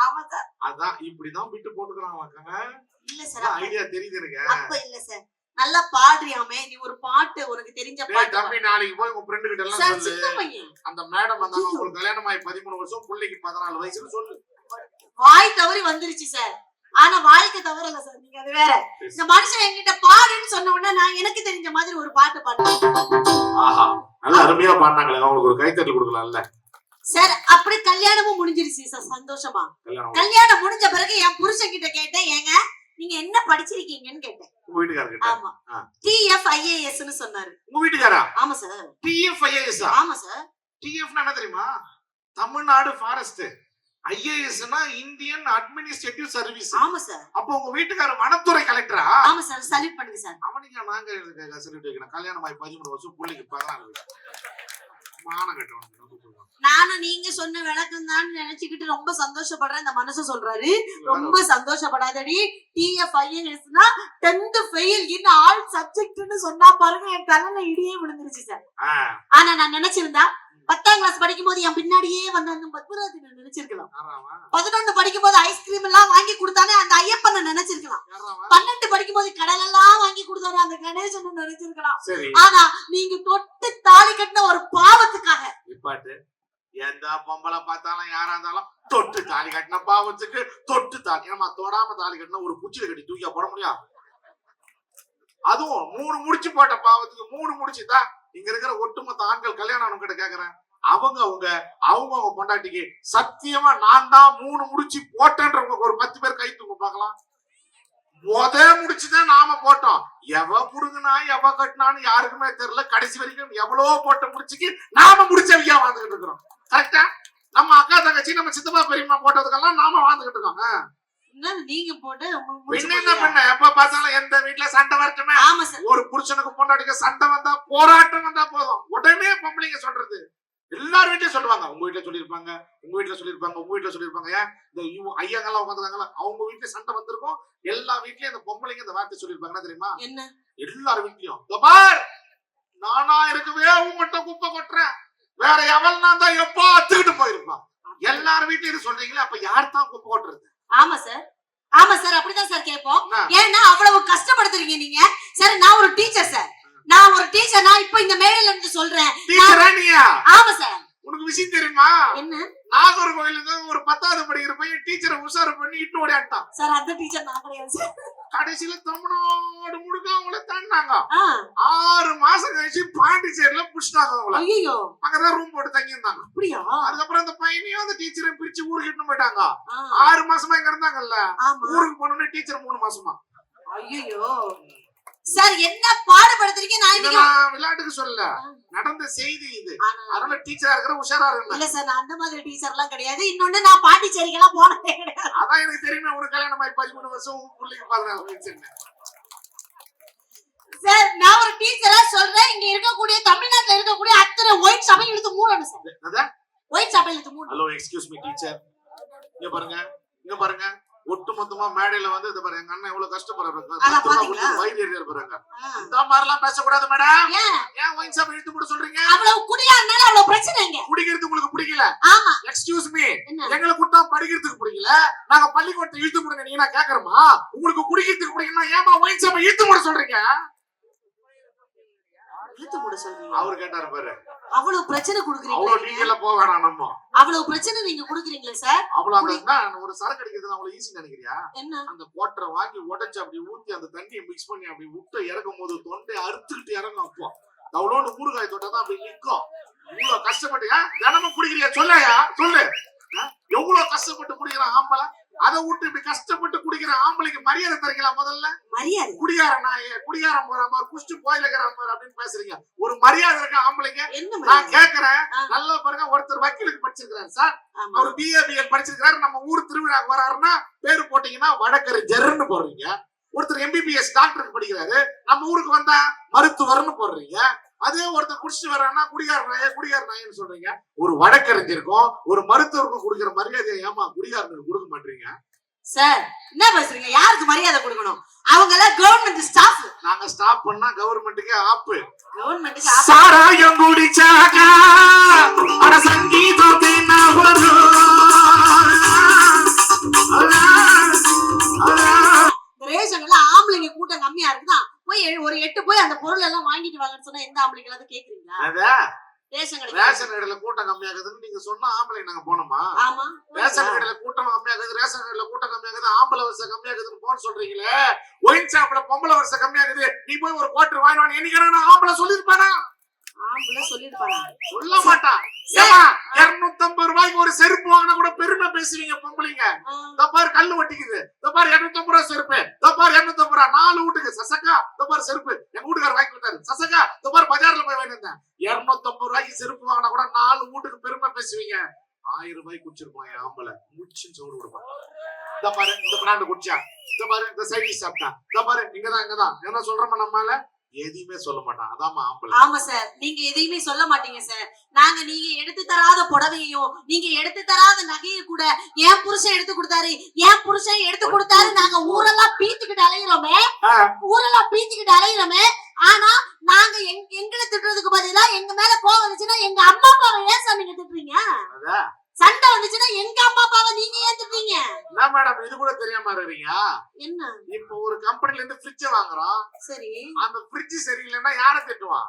[SPEAKER 1] ஆமா சார்.
[SPEAKER 2] அதான் இப்படிதான் விட்டு போட்டுக்கிறாங்க.
[SPEAKER 1] இல்ல சார்
[SPEAKER 2] ஐடியா தெரியுது எனக்கு.
[SPEAKER 1] அப்ப இல்ல சார், நல்லா பாடுறியாமே, நீ ஒரு பாட்டு உனக்கு தெரிஞ்ச பாட்டு.
[SPEAKER 2] தம்பி நாளைக்கு போய் உங்க ஃப்ரெண்டு கிட்ட எல்லாம்
[SPEAKER 1] சார்
[SPEAKER 2] சொல்லு.
[SPEAKER 1] சின்ன பையன்
[SPEAKER 2] அந்த மேடம் வந்தாங்க, உங்களுக்கு கல்யாணம் ஆகி 13 வருஷம், பிள்ளைக்கு 14 வயசுன்னு சொல்லு.
[SPEAKER 1] வாய் தவறி வந்துருச்சு சார். ஆனா வாழ்க்கை தவறல சார், நீங்க அது வேற. இந்த மனுஷன் என்கிட்ட பாடுன்னு சொன்ன உடனே நான் எனக்கு தெரிஞ்ச மாதிரி ஒரு பாட்டு பாடுறேன்.
[SPEAKER 2] ஆஹா, நல்ல அருமையா பாடினாங்களே, அவங்களுக்கு ஒரு கைத்தட்டல் கொடுக்கலாம்ல.
[SPEAKER 1] சார் அப்படி கல்யாணமும் முடிஞ்சிருச்சு சார், சந்தோஷமா. கல்யாணம் முடிஞ்ச பிறகு என் புருஷன் கிட்ட கேட்டேன், ஏங்க நீங்க என்ன படிச்சிருக்கீங்கன்னு கேட்டேன்.
[SPEAKER 2] உங்க வீட்டுக்காரர்கிட்ட?
[SPEAKER 1] ஆமா. TFIAS னு சொன்னாரு.
[SPEAKER 2] உங்க வீட்டுக்காரா?
[SPEAKER 1] ஆமா சார்.
[SPEAKER 2] TFIAS? ஆமா
[SPEAKER 1] சார்.
[SPEAKER 2] TF என்ன தெரியுமா? தமிழ்நாடு ஃபாரஸ்ட். IAS னா இந்தியன் அட்மினிஸ்ட்ரேட்டிவ் சர்வீஸ்.
[SPEAKER 1] ஆமா சார்.
[SPEAKER 2] அப்ப உங்க வீட்டுக்காரர் வனத்துறை கலெக்டரா?
[SPEAKER 1] ஆமா சார். சல்யூட் பண்ணுங்க சார்.
[SPEAKER 2] அவனுக்கு நாங்க சல்யூட் வைக்கணும். கல்யாணம் ஆகி 13 வருஷம், பிள்ளைக்கு 14. மான கட்டணும்.
[SPEAKER 1] நானும் நீங்க சொன்ன விளக்கம் தான் நினைச்சுக்கிட்டு ரொம்ப சந்தோஷப்படுறேன். இந்த மனசு சொல்றாரு ரொம்ப சந்தோஷப்படாதடி, TFIAS னா 10th ஃபெயில் இன் ஆல் சப்ஜெக்ட்னு சொன்னா பாருங்க, என் தலையில இடியே விழுந்துருச்சு சார். ஆனா நான் நினைச்சிருந்தா 10ஆம் கிளாஸ் படிக்கும் போது என் பின்னாடியே வந்து அந்த பத்மராஜ் நினைச்சிருக்கலாம். 11 படிக்கும் போது ஐஸ்கிரீம் எல்லாம் வாங்கி கொடுத்தானே அந்த ஐயப்பனை நினைச்சிருக்கலாம். 12 படிக்கும் போது கடல் எல்லாம் வாங்கி கொடுத்தானே அந்த கணேசன் நினைச்சிருக்கலாம். ஆனா நீங்க தொட்டு தாலி கட்டின ஒரு பாவத்துக்காக இப்பாட்டு
[SPEAKER 2] எந்த பொம்பளை பார்த்தாலும் யாரா இருந்தாலும் தொட்டு தாலி கட்டின பாவத்துக்கு தொட்டு தாலி, ஏமா தொடாம தாலி கட்டின ஒரு குச்சியில கட்டி தூக்கியா போட முடியும்? அதுவும் 3 முடிச்சு போட்ட பாவத்துக்கு 3 முடிச்சுதான். இங்க இருக்கிற ஒட்டுமொத்த ஆண்கள் கல்யாணம் கிட்ட கேக்குறேன், அவங்க பொண்டாட்டிக்கு சத்தியமா நான் தான் 3 முடிச்சு போட்டேன்றவங்க ஒரு 10 பேர் கை தூங்க பாக்கலாம். முடிச்சுதான் நாம போட்டோம். எவ புடுங்குனா எவ கட்டினான்னு யாருக்குமே தெரியல. கடைசி வரைக்கும் எவ்வளவோ போட்ட முடிச்சுக்கு நாம முடிச்சவையா வாழ்ந்துகிட்டு இருக்கிறோம். கரெக்டா? நம்ம அக்கா தங்கச்சி, நம்ம சித்தப்பா பெரியம்மா போட்டதுக்கெல்லாம் நாம வாழ்ந்துகிட்டு இருக்கோம்.
[SPEAKER 1] நீங்க போட்டு
[SPEAKER 2] என்ன பண்ண எப்ப பார்த்தாலும் எந்த வீட்டுல சண்டை வரட்டுமே. ஒரு புருஷனுக்கு பொண்டாட்டிக்கு சண்டை வந்தா, போராட்டம் வந்தா போதும், உடனே பொம்பளைங்க சொல்றது. எல்லார் வீட்லயும் சொல்லுவாங்க. உங்க வீட்டுல சொல்லிருப்பாங்க, உங்க வீட்டுல சொல்லிருப்பாங்க, உங்க வீட்டுல சொல்லிருப்பாங்க. ஏன் இந்த ஐயாங்கெல்லாம் உட்காந்துருக்காங்களா, அவங்க வீட்டுல சண்டை வந்திருக்கும். எல்லா வீட்லயும் இந்த பொம்பளைங்க இந்த வார்த்தை சொல்லிருப்பாங்க. தெரியுமா? என்ன? எல்லார் வீட்லயும் பார், நானா இருக்கவே உங்ககிட்ட குப்பை கொட்டுறேன், வேற எவள்னா தான் எப்போ அத்துக்கிட்டு போயிருப்பான். எல்லார் வீட்லயும் இது சொல்றீங்களா? அப்ப யார் தான் குப்பை கொட்டுறது?
[SPEAKER 1] ஆமா சார், ஆமா சார், அப்படிதான் சார் கேட்போம். ஏன்னா அவ்வளவு கஷ்டப்படுத்துறீங்க நீங்க. சார் நான் ஒரு டீச்சர் சார், நான் ஒரு டீச்சர். நான் இப்ப இந்த மேடையில இருந்து சொல்றேன். ஆமா சார்.
[SPEAKER 2] உனக்கு விஷயம் தெரியுமா?
[SPEAKER 1] என்ன?
[SPEAKER 2] நாகர்கோயிலுக்கு ஒரு 10வது படிக்கிற பையன் டீச்சரை உஷாரு பண்ணி இட்டு ஓடியாட்டான்
[SPEAKER 1] சார். அந்த டீச்சர் நான் கிடையாது சார்.
[SPEAKER 2] கடைசியில தமிழ்நாடு முழுக்க அவங்கள தாண்டாங்க. 6 மாசம் கழிச்சு பாண்டிச்சேரியில புடிச்சிட்டாங்க அவங்கள.
[SPEAKER 1] ஐயோ,
[SPEAKER 2] அங்கதான் ரூம் போட்டு தங்கி இருந்தாங்க.
[SPEAKER 1] அப்படியா?
[SPEAKER 2] அதுக்கப்புறம் அந்த பையனையும் அந்த டீச்சரையும் பிரிச்சு ஊருக்கு இட்டு போயிட்டாங்க. 6 மாசமா இங்க இருந்தாங்கல்ல, ஊருக்கு போனோன்னு டீச்சர் 3 மாசமா.
[SPEAKER 1] ஐயோ சார், என்ன பாடுபடுத்துறீங்க? நான்
[SPEAKER 2] விளையாட்டுக்கு சொல்லல, நடந்த செய்தி இது. அதனால டீச்சரா இருக்கிற உஷாரா இருக்கு.
[SPEAKER 1] இல்ல சார், நான் அந்த மாதிரி டீச்சர் எல்லாம் கிடையாது. இன்னொன்னு நான் பாண்டிச்சேரிக்கு எல்லாம் போனதே கிடையாது.
[SPEAKER 2] அதான் எனக்கு தெரியுமே. உனக்கு கல்யாணம் ஆகி 13 வருஷம், பிள்ளைக்கு 14 வயசு.
[SPEAKER 1] சார் நான் ஒரு டீச்சரா சொல்றேன், இங்க இருக்கக்கூடிய தமிழ்நாட்டுல இருக்கக்கூடிய அத்தனை ஒயிட் சபை இழுத்து மூடணும் சார்.
[SPEAKER 2] அதான்
[SPEAKER 1] ஒயிட் சபை இழுத்து மூடணும்.
[SPEAKER 2] ஹலோ, எக்ஸ்கியூஸ் மீ டீச்சர், இங்க பாருங்க, இங்க பாருங்க. ஒட்டு மொத்தமா மேடையில வந்து இது பாருங்க, எங்க அண்ணன் எவ்வளவு கஷ்டப்படுறாரு. வயிறு ஏறி இருப்பாங்க. இந்த மாதிரி எல்லாம் பேசக்கூடாது மேடம். ஏன் ஒயின் ஷாப் இழுத்து கூட சொல்றீங்க?
[SPEAKER 1] அவ்வளவு குடியா இருந்தாலும் அவ்வளவு பிரச்சனைங்க.
[SPEAKER 2] குடிக்கிறது உங்களுக்கு பிடிக்கல?
[SPEAKER 1] ஆமா.
[SPEAKER 2] எக்ஸ்கியூஸ் மீ, எங்களுக்கு கூட்டா படிக்கிறதுக்கு பிடிக்கல, நாங்க பள்ளிக்கூடத்தை இழுத்து போடுங்க நீங்க நான் கேக்குறோமா? உங்களுக்கு குடிக்கிறதுக்கு பிடிக்கலன்னா ஏமா ஒயின் ஷாப் இழுத்து போட சொல்றீங்க? இழுத்து போட சொல்றீங்க? அவரு கேட்டாரு பாரு.
[SPEAKER 1] அவ்வளவு பிரச்சனை குடுக்குறீங்க.
[SPEAKER 2] அவ்வளவு டீடைலா போக வேணாம். நம்ம
[SPEAKER 1] அவ்வளவு பிரச்சனை நீங்க குடுக்குறீங்களா சார்?
[SPEAKER 2] அவ்வளவு ஒரு சரக்கு அடிக்கிறது அவ்வளவு ஈஸி நினைக்கிறியா?
[SPEAKER 1] என்ன?
[SPEAKER 2] அந்த குவாட்டரை வாங்கி உடைச்சு அப்படி ஊத்தி அந்த தண்ணியை மிக்ஸ் பண்ணி அப்படி விட்டு இறக்கும் போது தொண்டையை அறுத்துக்கிட்டு இறங்கும். அப்போ அவ்வளோன்னு ஊறுகாய் தொட்டதான் அப்படி நிற்கும். இவ்வளவு கஷ்டப்பட்டு தினமும் குடிக்கிறியா? சொல்லையா சொல்லு. எவ்வளவு கஷ்டப்பட்டு குடிக்கிறான் ஆம்பளை. அதை விட்டு இப்படி கஷ்டப்பட்டு குடிக்கிற ஆம்பளைக்கு மரியாதை தரீங்களா? முதல்ல
[SPEAKER 1] மரியாதை
[SPEAKER 2] குடிகார நாயே, குடிகாரம் போற மாதிரி குஷ்டு கோயில இருக்கிற மாதிரி அப்படின்னு பேசுறீங்க. ஒரு மரியாதை இருக்க ஆம்பளைங்க?
[SPEAKER 1] என்ன
[SPEAKER 2] நான்
[SPEAKER 1] மரியாதை?
[SPEAKER 2] கேக்குறேன், நல்லா பாருங்க. ஒருத்தர் வக்கீலுக்கு படிச்சிருக்காரு சார்,
[SPEAKER 1] ஆமா.
[SPEAKER 2] அவர் பிஏபிஎல் படிச்சிருக்காரு. நம்ம ஊர் திருவிழாக்கு வராருன்னா பேரு போட்டீங்கன்னா வடக்கறிஞர்னு போடுறீங்க. ஒருத்தர் எம்பிபிஎஸ் டாக்டருக்கு படிக்கிறாரு, நம்ம ஊருக்கு வந்தா மருத்துவர்னு போடுறீங்க. அதே ஒருத்தர் குடிச்சிட்டு வர்றாருன்னா குடிகார நாயன்னு சொல்றீங்க. ஒரு வடக்கறிஞருக்கும் ஒரு மருத்துவருக்கும் கொடுக்கிற மரியாதையை ஏமா குடிகாரனுக்கு கொடுக்க மாட்டீங்க?
[SPEAKER 1] சார் என்ன பேசுறீங்க? யாருக்கு மரியாதை கொடுக்கணும்? அவங்க எல்லாம் கவர்மெண்ட் ஸ்டாஃப்.
[SPEAKER 2] நாங்க ஸ்டாப் பண்ணா கவர்மெண்ட்டுக்கே ஆப்பு.
[SPEAKER 1] கவர்மெண்ட்டுக்கு
[SPEAKER 2] சாராயம் குடிச்சாக்கா அட சங்கீதம் தேனா வரும்.
[SPEAKER 1] ரேஷன்ல ஆம்பளைங்க கூட்டம் கம்மியா இருக்குதான், போய் ஒரு 8 போய் அந்த பொருள் எல்லாம் வாங்கிட்டு வாங்கன்னு சொன்னா எந்த ஆம்பளைங்களாவது கேக்குறீங்களா? ரேஷன்
[SPEAKER 2] ரேஷன் கடையில கூட்டம் கம்மியாகுதுன்னு நீங்க சொன்னா ஆம்பளை நாங்க போனோமா?
[SPEAKER 1] ஆமா.
[SPEAKER 2] ரேஷன் கடையில கூட்டம் கம்மியாகுது, ரேஷன் கடையில கூட்டம் கம்மியாகுது, ஆம்பளை வருஷம் கம்மியாகுதுன்னு போன் சொல்றீங்களே. ஒயின் ஷாப்ல பொம்பளை வருஷம் கம்மியாகுது, நீ போய் ஒரு குவார்டர் வாங்கினு என்னைக்கு ஆம்பளை சொல்லிருப்பானா?
[SPEAKER 1] ஆம்பளை சொல்லிருப்பாங்க.
[SPEAKER 2] சொல்ல மாட்டான். 250 ரூபாய்க்கு ஒரு செருப்பு வாங்கினா கூட பெருமை பேசுவீங்க பொம்பளைங்க. பாரு கல்லு வட்டிக்குது, பாரு 250 ரூபாய் செருப்பு, பாரு 250 ரூபாய் 4 வீட்டுக்கு சசக்கா, பாரு செருப்பு எங்க வீட்டுக்கார வாங்கி கொடுத்தாரு சசக்கா, பாரு பஜார்ல போய் வாங்கி வந்தேன். 250 ரூபாய்க்கு செருப்பு வாங்கினா கூட 4 வீட்டுக்கு பெருமை பேசுவீங்க. 1000 ரூபாய்க்கு குடிச்சிருப்பான் என் ஆம்பளை, முடிச்சுன்னு சோறு கொடுப்பான். இந்த பாரு இந்த பிராண்டு குடிச்சா, இந்த பாரு இந்த சைடிஷ் சாப்பிட்டா, இந்த பாரு இங்கதான் என்ன சொல்றோமா? நம்மால எதையுமே சொல்ல மாட்டான். அதாமா ஆம்பளை.
[SPEAKER 1] ஆமா சார், நீங்க எதையுமே சொல்ல மாட்டீங்க சார். நீங்க எடுத்து தராத புடவையையும் நீங்க எடுத்து தராத நகையை கூட என் புருஷன் எடுத்து கொடுத்தாரு, என் புருஷன் எடுத்து கொடுத்தாரு, நாங்க ஊரெல்லாம் பீத்துக்கிட்டு அலையிறோமே. ஆனா நாங்க எங்களை திட்டுறதுக்கு பதிலா எங்க மேல கோவம் வந்துச்சுன்னா எங்க அம்மா அப்பாவை ஏன் சார் நீங்க திட்டுறீங்க? சண்டை வந்துச்சுன்னா எங்க அம்மா அப்பாவை நீங்க ஏன் திட்டுறீங்க?
[SPEAKER 2] என்ன மேடம் இது கூட தெரியாம இருக்கீங்க? என்ன இப்போ ஒரு கம்பெனில இருந்து ஃப்ரிட்ஜ் வாங்குறோம், சரி அந்த ஃப்ரிட்ஜ் சரியில்லைன்னா யாரை திட்டுவான்?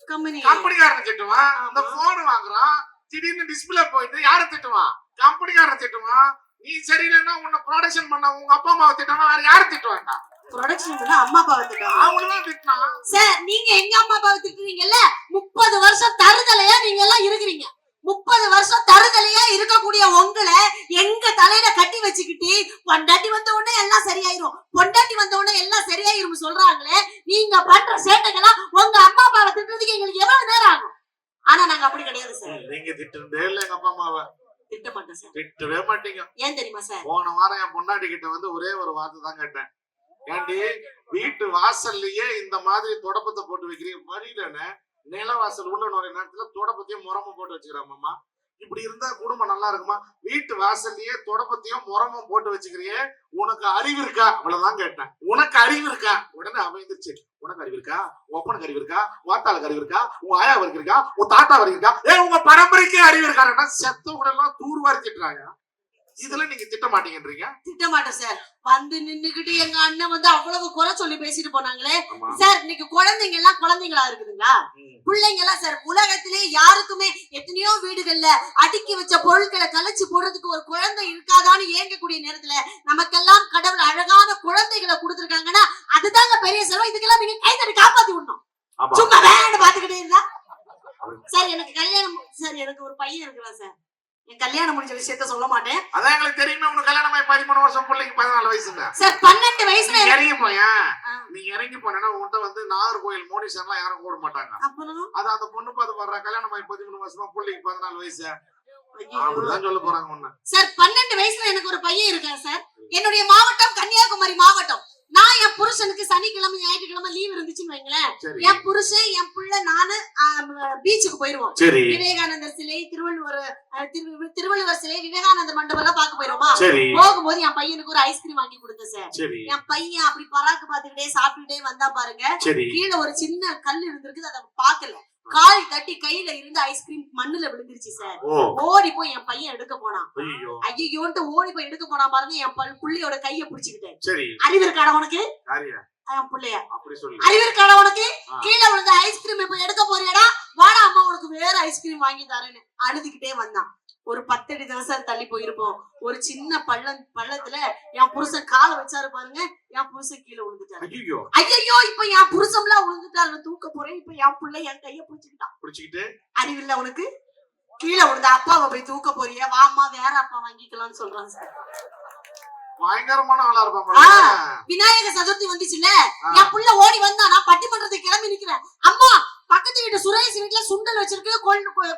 [SPEAKER 2] கம்பெனிக்காரனை திட்டுவான். அந்த போன் வாங்குறோம், திடீர்னு டிஸ்பிளே போயிட்டு யாரை திட்டுவான்? கம்பெனிக்காரனை திட்டுவான். நீ சரியில்லைன்னா உன்னை ப்ரொடக்ஷன் பண்ண உங்க அப்பா அம்மாவை திட்டுவாங்க, வேற யாரை திட்டுவாங்க?
[SPEAKER 1] ப்ரொடக்ஷன் பண்ண அம்மா அப்பாவை திட்டுவாங்க.
[SPEAKER 2] அவங்களதான் திட்டுனா
[SPEAKER 1] சார், நீங்க எங்க அம்மா அப்பாவை திட்டுறீங்கல்ல, 30 வருஷம் தருதலையா நீங்க எல்லாம் இருக்கிறீங்க. 30 வருஷம் தருதலையா இருக்கக்கூடிய உங்களை எங்க தலையில கட்டி வச்சுக்கிட்டு பொண்டாட்டி வந்த உடனே எல்லாம் சரியாயிரும், பொண்டாட்டி வந்த உடனே எல்லாம் சரியாயிரும் சொல்றாங்களே. நீங்க பண்ற சேட்டைகளா உங்க அம்மா அப்பாவை திட்டுறதுக்கு எங்களுக்கு எவ்வளவு நேரம் ஆகும்? ஆனா நாங்க அப்படி கிடையாது சார்.
[SPEAKER 2] நீங்க திட்டுறதே இல்ல எங்க அப்பா அம்மாவை.
[SPEAKER 1] திட்ட மாட்டோம் சார்.
[SPEAKER 2] திட்டவே மாட்டீங்க.
[SPEAKER 1] ஏன் தெரியுமா சார்?
[SPEAKER 2] போன வாரம் என் பொண்டாட்டி கிட்ட வந்து ஒரே ஒரு வார்த்தை தான் கேட்டேன். ஏண்டி வீட்டு வாசல்லையே இந்த மாதிரி தொடப்பத்தை போட்டு வைக்கிறீங்க, வழியிலன்னு நிலவாசல் உள்ள நுழைய நேரத்துல தொடப்பத்தையும் முறமும் போட்டு வச்சுக்கிறாமம்மா. இப்படி இருந்தா குடும்பம் நல்லா இருக்குமா? வீட்டு வாசல்லையே தொடப்பத்தையும் முறமும் போட்டு வச்சுக்கிறியே, உனக்கு அறிவு இருக்கா? அவ்வளவுதான் கேட்டேன். உனக்கு அறிவு இருக்கா? உடனே அமைந்துருச்சு. உனக்கு அறிவு இருக்கா? ஒப்பனுக்கு அறிவு இருக்கா? வாத்தாளுக்கு அறிவு இருக்கா? உன் ஆயா வரைக்கும் இருக்கா? உன் தாத்தா வரைக்கும் இருக்கா? உங்க பரம்பரைக்கே அறிவு இருக்காருன்னா செத்தவங்க எல்லாம் தூர்வாரி திட்டுறாங்க. இதுல நீங்க திட்ட மாட்டீங்கன்றீங்க? திட்ட
[SPEAKER 1] மாட்டேன் சார். வந்து நின்னுகிட்டு எங்க அண்ணன் வந்து அவ்வளவு குறை சொல்லி பேசிட்டு போனாங்களே சார். இன்னைக்கு குழந்தைங்க எல்லாம் குழந்தைங்களா இருக்குதுங்களா? பிள்ளைங்க எல்லாம் சார், உலகத்திலே யாருக்குமே எத்தனையோ வீடுகள்ல அடுக்கி வச்ச பொருட்களை கலைச்சு போடுறதுக்கு ஒரு குழந்தை இருக்காதான்னு ஏங்கக்கூடிய நேரத்துல நமக்கெல்லாம் கடவுள் அழகான குழந்தைகளை கொடுத்துருக்காங்கன்னா அதுதாங்க பெரிய செலவு. இதுக்கெல்லாம் நீங்க கைத்தடி காப்பாத்தி விடணும். சும்மா வேணும் பாத்துக்கிட்டே இருந்தா சார். எனக்கு கல்யாணம் சார், எனக்கு ஒரு பையன் இருக்கிறான் சார். என் கல்யாணம் முடிஞ்ச விஷயத்த சொல்ல மாட்டேன்.
[SPEAKER 2] அதான் எங்களுக்கு தெரியுமே. உனக்கு கல்யாணம் 13 வருஷம், பிள்ளைக்கு 14 வயசுங்க
[SPEAKER 1] சார். 12 வயசுல
[SPEAKER 2] இறங்கி போயா? நீ இறங்கி போனா உன்கிட்ட வந்து நாகர்கோயில் மோனிஷன் எல்லாம் யாரும் கூட மாட்டாங்க. அது அந்த பொண்ணு பார்த்து வர்ற கல்யாணம் 13 வருஷமா, பிள்ளைக்கு 14 வயசு அப்படிதான் சொல்ல போறாங்க ஒண்ணு
[SPEAKER 1] சார். 12 வயசுல எனக்கு ஒரு பையன் இருக்கா சார். என்னுடைய மாவட்டம் கன்னியாகுமரி மாவட்டம். நான் என் புருஷனுக்கு சனிக்கிழமை ஞாயிற்றுக்கிழமை லீவ் இருந்துச்சுன்னு வைங்களேன், என் புருஷன் என் புள்ள நானு பீச்சுக்கு போயிருவோம். விவேகானந்தர் சிலை, திருவள்ளுவர் சிலை, விவேகானந்தர் மண்டபம் எல்லாம் பாக்க போயிருவோமா. போகும்போது என் பையனுக்கு ஒரு ஐஸ்கிரீம் வாங்கி கொடுத்தேன் சார். என் பையன் அப்படி பராக்கு பாத்துக்கிட்டே சாப்பிட்டுட்டே வந்தா பாருங்க, கீழே ஒரு சின்ன கல் இருந்திருக்கு, அதை பாக்கல. கால் தட்டி கையில இருந்து ஐஸ்கிரீம் மண்ணுல விழுந்துருச்சு சார். ஓடி போய் என் பையன் எடுக்க போனான். ஐயோன்ட்டு ஓடி போய் எடுக்க போனா பாருங்க, என் புள்ளையோட கைய புடிச்சுக்கிட்டேன். அறிவு இருக்காடா உனக்கு? புள்ளையா அறிவு இருக்காடா உனக்கு? கீழே விழுந்த ஐஸ்கிரீம் இப்ப எடுக்க போறியாடா? வாடா அம்மா உனக்கு வேற ஐஸ்கிரீம் வாங்கி தரேன்னு அழுதுகிட்டே வந்தான். ஒரு 10 அடி தான் சார் தள்ளி போயிருப்போம். ஒரு சின்ன பள்ளத்துல என் புருஷன் காலை வச்சாரு பாருங்க, என் புருஷன் கீழே விழுந்துட்டாரு. ஐயோ இப்ப என் புருஷன்லாம் விழுந்துட்டாரு, தூக்க போறேன். இப்ப என் புள்ள என் கைய புடிச்சுக்கிட்டு அறிவில்ல உனக்கு? கீழே விழுந்த அப்பாவை போய் தூக்க போறிய, வாமா வேற அப்பா வாங்கிக்கலாம்னு சொல்றான் சார்.
[SPEAKER 2] பயங்கரமான ஆளா இருப்பான்.
[SPEAKER 1] விநாயக சதுர்த்தி வந்துச்சுல்ல, என் புள்ள ஓடி வந்தா நான் பட்டிமன்றத்துக்கு கிளம்பி நிக்கிறேன். அம்மா பக்கத்து வீட்டு சுரேஷ் வீட்டுல சுண்டல் வச்சிருக்கு,